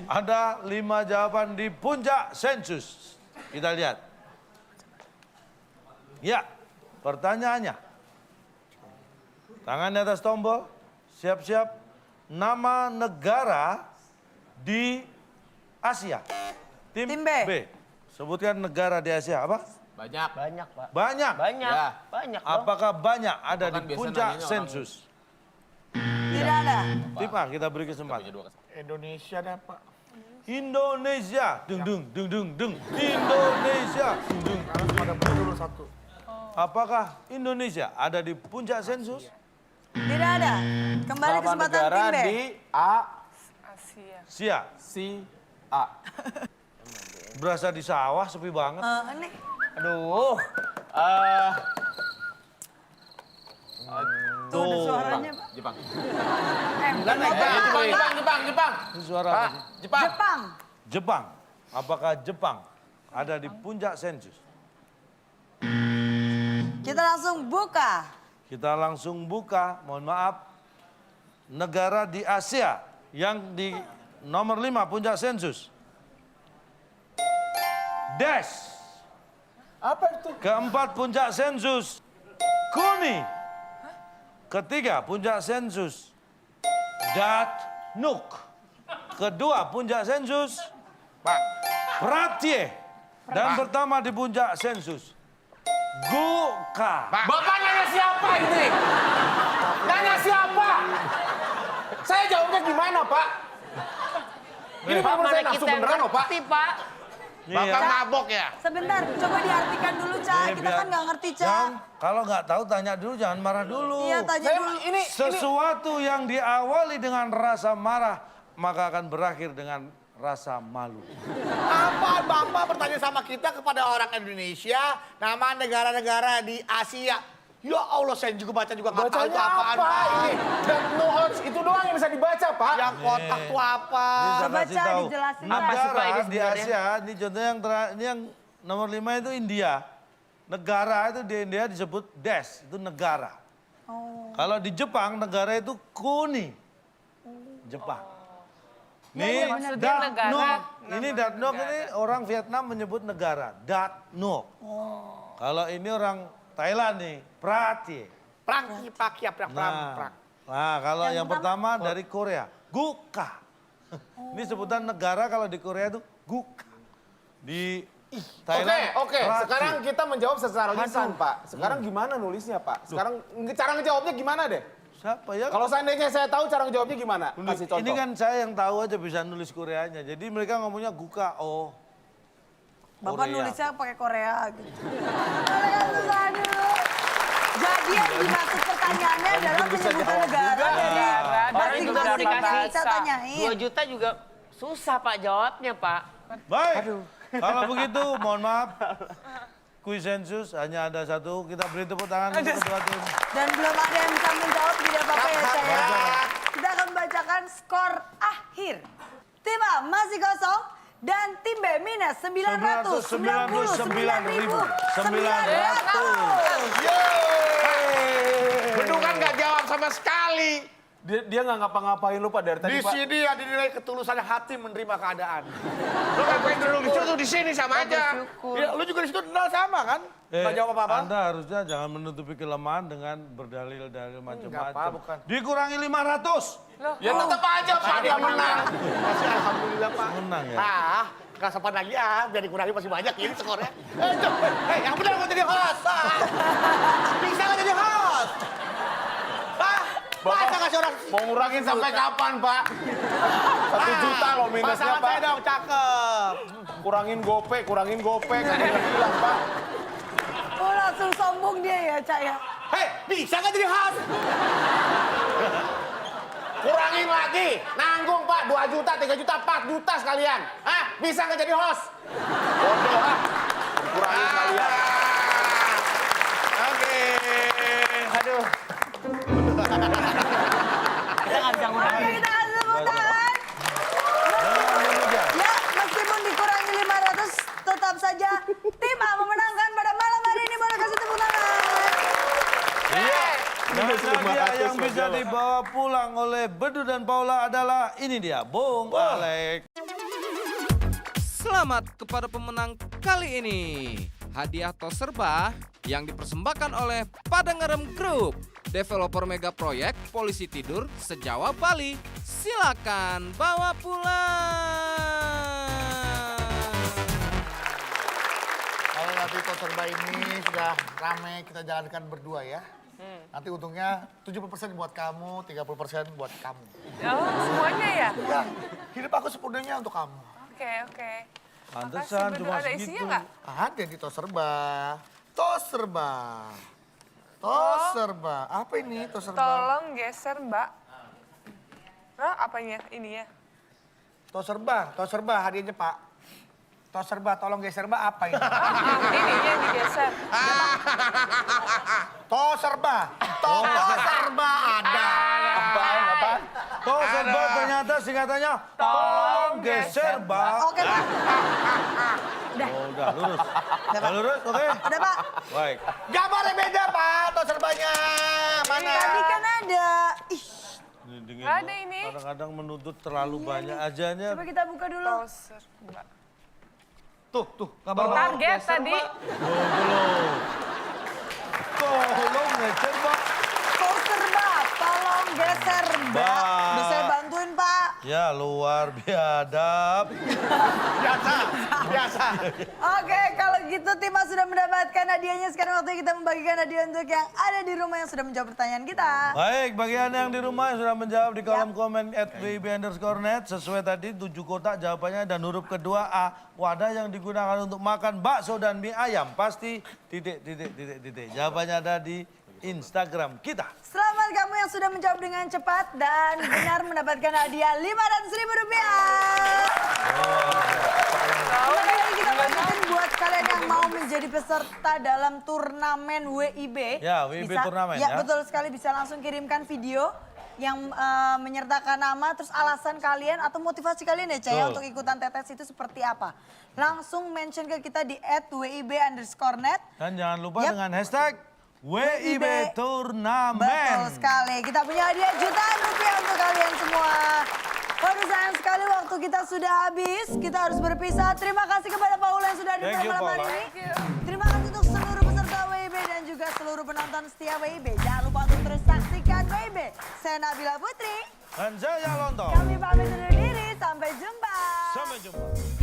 Speaker 4: Ada 5 jawaban di puncak sensus. Kita lihat. Ya, pertanyaannya. Tangan di atas tombol, siap-siap. Nama negara di Asia.
Speaker 5: Tim B.
Speaker 4: Sebutkan negara di Asia, apa?
Speaker 8: Banyak.
Speaker 9: Banyak, Pak.
Speaker 4: Banyak.
Speaker 9: Banyak.
Speaker 8: Ya.
Speaker 9: Banyak dong.
Speaker 4: Apakah banyak ada
Speaker 8: Kan
Speaker 4: di
Speaker 8: biasa
Speaker 4: puncak
Speaker 8: nanyanya orang-
Speaker 4: sensus?
Speaker 5: Tidak ada.
Speaker 4: Tim A, kita beri kesempatan.
Speaker 8: Punya 2 kesempatan.
Speaker 3: Indonesia dah Pak.
Speaker 4: Indonesia. Dung dung dung dung dung. Indonesia. Dung dung.
Speaker 3: Pada dulu 1.
Speaker 4: Apakah Indonesia ada di puncak sensus?
Speaker 5: Tidak ada. Kembali
Speaker 8: Nama
Speaker 5: kesempatan
Speaker 8: negara
Speaker 5: tim B.
Speaker 8: di A,
Speaker 7: Asia.
Speaker 4: Sia.
Speaker 8: C, A.
Speaker 4: Berasa di sawah sepi banget.
Speaker 5: Ini.
Speaker 9: Aduh.
Speaker 5: Tuh ada suaranya, Pak.
Speaker 8: Jepang.
Speaker 2: Jepang.
Speaker 4: Ini suara apa sih?
Speaker 5: Jepang.
Speaker 4: Jepang. Apakah Jepang ada di puncak sensus?
Speaker 5: Kita langsung buka.
Speaker 4: Kita langsung buka, mohon maaf. Negara di Asia yang di nomor 5 puncak sensus. Dash.
Speaker 2: Apa itu?
Speaker 4: Keempat puncak sensus. Kuni. Ketiga puncak sensus. Datnuk. Kedua puncak sensus. Pratye. Dan pertama di puncak sensus. Guka.
Speaker 2: Bapak nanya siapa ini? Nanya siapa? Saya jawabnya gimana, Pak? Ini Pak, menurut saya nafsu beneran loh, Pak.
Speaker 9: Ngerti, Pak.
Speaker 3: Bapak mabok ya?
Speaker 5: Sebentar, coba diartikan dulu, Cak. Kita kan nggak ngerti, Cak.
Speaker 4: Jangan, kalau nggak tahu tanya dulu, jangan marah dulu.
Speaker 5: Iya, tanya dulu.
Speaker 4: Sesuatu yang diawali dengan rasa marah, maka akan berakhir dengan rasa malu.
Speaker 3: Apa Bapak bertanya sama kita kepada orang Indonesia, nama negara-negara di Asia. Ya Allah, saya juga baca juga nggak tahu itu
Speaker 2: Bacanya
Speaker 3: apaan.
Speaker 2: apa
Speaker 3: Pak.
Speaker 2: ini? Dan no odds, itu doang yang bisa dibaca, Pak.
Speaker 3: Yang kotak tuh apa?
Speaker 4: Saya
Speaker 5: Coba,
Speaker 4: kasih
Speaker 5: Cak,
Speaker 4: tahu.
Speaker 5: dijelasin, Cak.
Speaker 9: Apa sih, Pak, ini
Speaker 4: Negara di
Speaker 9: sebenarnya?
Speaker 4: Asia, ini contohnya yang ini yang nomor 5 itu India. Negara itu di India disebut desh, itu negara. Kalau di Jepang, negara itu kuni. Jepang. Ini
Speaker 7: maksudnya negara.
Speaker 4: Datnuk. Ini Datnuk ini orang Vietnam menyebut negara. Datnuk. Kalau ini orang Thailand nih, Prati.
Speaker 3: Prang, pakia, prang.
Speaker 4: Nah, kalau yang pertama dari Korea, Guka. Ini sebutan negara kalau di Korea itu Guka. Di Thailand.
Speaker 2: Oke.
Speaker 4: Prati.
Speaker 2: Sekarang kita menjawab secara lisan, Pak. Sekarang gimana nulisnya, Pak? Sekarang cara ngejawabnya gimana deh?
Speaker 4: Siapa ya?
Speaker 2: Kalau seandainya saya tahu cara ngejawabnya gimana? Kasih contoh.
Speaker 4: Ini kan saya yang tahu aja bisa nulis Koreanya. Jadi mereka ngomongnya Guka. Oh.
Speaker 5: Bapak
Speaker 4: Korea.
Speaker 5: nulisnya pakai Korea gitu. Kalian susah dulu. Jadi yang dimaksud pertanyaannya adalah menyebutkan negara dari
Speaker 9: Orang juga mau
Speaker 5: masing-masing
Speaker 9: dikasih.
Speaker 5: kita tanyain.
Speaker 9: 2 juta juga susah Pak jawabnya Pak.
Speaker 4: Baik. Kalau begitu, mohon maaf. Kuis sensus hanya ada satu. Kita beri tepuk tangan untuk kedua tim.
Speaker 5: Dan belum ada yang bisa menjawab, tidak apa-apa ya saya. Kita akan membacakan skor akhir. Tim A masih kosong dan tim B minus 999.900.
Speaker 2: Beduk kan nggak jawab sama sekali. Dia nggak ngapa-ngapain lu, Pak, dari tadi,
Speaker 3: Di
Speaker 2: Pak.
Speaker 3: sini ya dinilai ketulusan hati menerima keadaan.
Speaker 1: Lu ngapain duduk di situ, di sini sama aja.
Speaker 3: Ya, lu juga di situ nol sama kan? Nggak jawab apa-apa.
Speaker 4: Anda harusnya jangan menutupi kelemahan dengan berdalil-dalil macam-macam.
Speaker 3: apa, bukan.
Speaker 4: Dikurangi 500.
Speaker 2: Ya tetap aja, Pak, dia menang.
Speaker 3: Masih alhamdulillah Pak.
Speaker 4: Menang ya.
Speaker 3: Nggak sempat lagi biar dikurangi masih banyak ini skornya. Yang benar mau jadi host. Bisa nggak jadi host? Masa ngasih orang
Speaker 2: Mau ngurangin sampai kapan, Pak? 1 juta loh minusnya,
Speaker 3: pasangan
Speaker 2: Pak.
Speaker 3: saya dong, cakep.
Speaker 2: Kurangin gope, kan dia bilang, Pak.
Speaker 5: Oh langsung sombong dia ya Cak ya.
Speaker 3: Hei, bisa nggak jadi host?
Speaker 2: Kurangin lagi, nanggung, Pak. 2 juta, 3 juta, 4 juta sekalian. Bisa nggak jadi host? Bodoh, kurangin sekalian.
Speaker 3: Oke. Aduh.
Speaker 9: Kita nggak bisa ngurangin.
Speaker 5: Oke kita kasih tepuk tangan. Ya meskipun dikurangi 500 tetap saja tim A memenangkan pada malam hari ini. Boleh kasih tepuk tangan.
Speaker 4: Dan hadiah yang bisa dibawa pulang oleh Bedu dan Paula adalah ini dia, Bung Alek.
Speaker 6: Selamat kepada pemenang kali ini. Hadiah tos serba yang dipersembahkan oleh Padengerem Group, developer mega proyek Polisi Tidur se-Jawa Bali. Silakan bawa pulang.
Speaker 3: Kalau nanti tos serba ini sudah rame, kita jalankan berdua ya. Nanti untungnya 70% buat kamu, 30% buat kamu.
Speaker 7: Oh, semuanya ya?
Speaker 3: Ya, hidup aku sepenuhnya untuk kamu.
Speaker 7: Oke.
Speaker 4: Pantesan
Speaker 7: Makasih,
Speaker 4: cuma
Speaker 7: Bedu. Ada
Speaker 4: segitu.
Speaker 7: isinya nggak?
Speaker 3: Ada di tos serba. Tos serba. Tos serba. Apa ini tos serba?
Speaker 7: Tolong geser Mbak. Nah, apanya? Ini ya?
Speaker 3: Tos serba hadiahnya Pak. Tos serba, tolong geser Mbak, apa ini?
Speaker 7: Ini yang digeser.
Speaker 3: Tos serba ada.
Speaker 2: Apa?
Speaker 4: Tos serba ternyata singkatannya tolong geser, Bang.
Speaker 5: Oke Pak.
Speaker 4: Oh, udah lurus. Udah lurus, oke?
Speaker 5: Udah Pak.
Speaker 4: Baik.
Speaker 3: Gambarnya beda Pak, tos serbanya. Mana?
Speaker 5: Tadi kan ada. Ih,
Speaker 4: Ini dingin.
Speaker 7: Ada ini.
Speaker 4: Kadang-kadang menuntut terlalu banyak ajanya.
Speaker 5: coba kita buka dulu.
Speaker 7: Toser Mbak.
Speaker 4: Tuh, kabar
Speaker 7: Target tadi.
Speaker 4: Tolong geser, Bang.
Speaker 5: Poster Mbak, tolong geser Mbak.
Speaker 4: Mbak.
Speaker 5: Bisa bantuin Pak.
Speaker 4: Ya, luar biadab.
Speaker 3: Biasa.
Speaker 5: Oke, kalau gitu tim A sudah mendapatkan hadiahnya. Sekarang waktunya kita membagikan hadiah untuk yang ada di rumah yang sudah menjawab pertanyaan kita.
Speaker 4: Baik, bagi Anda yang di rumah yang sudah menjawab di kolom komen @wib_net sesuai tadi 7 kotak jawabannya dan huruf kedua A, wadah yang digunakan untuk makan bakso dan mie ayam pasti titik. Jawabannya ada di Instagram kita.
Speaker 5: Selamat kamu yang sudah menjawab dengan cepat dan benar mendapatkan hadiah Rp500.000. Oke, kita lanjutin buat kalian yang mau menjadi peserta dalam turnamen WIB.
Speaker 4: Ya, WIB turnamen ya.
Speaker 5: Ya, betul sekali, bisa langsung kirimkan video yang menyertakan nama, terus alasan kalian atau motivasi kalian ya Caya untuk ikutan tetes itu seperti apa. Langsung mention ke kita di @wib_net.
Speaker 4: Dan jangan lupa dengan hashtag WIB Turnamen.
Speaker 5: Betul sekali. Kita punya hadiah jutaan rupiah untuk kalian semua. Waduh sayang sekali waktu kita sudah habis. Kita harus berpisah. Terima kasih kepada Paula yang sudah hadir
Speaker 4: Thank you,
Speaker 5: pada malam hari
Speaker 4: Paula.
Speaker 5: ini. Terima kasih untuk seluruh peserta. juga seluruh penonton setia WIB. Jangan lupa untuk terus saksikan WIB. Saya Nabila Putri.
Speaker 4: Dan saya Lonto.
Speaker 5: Kami pamit undur diri. Sampai jumpa.
Speaker 4: Sampai jumpa.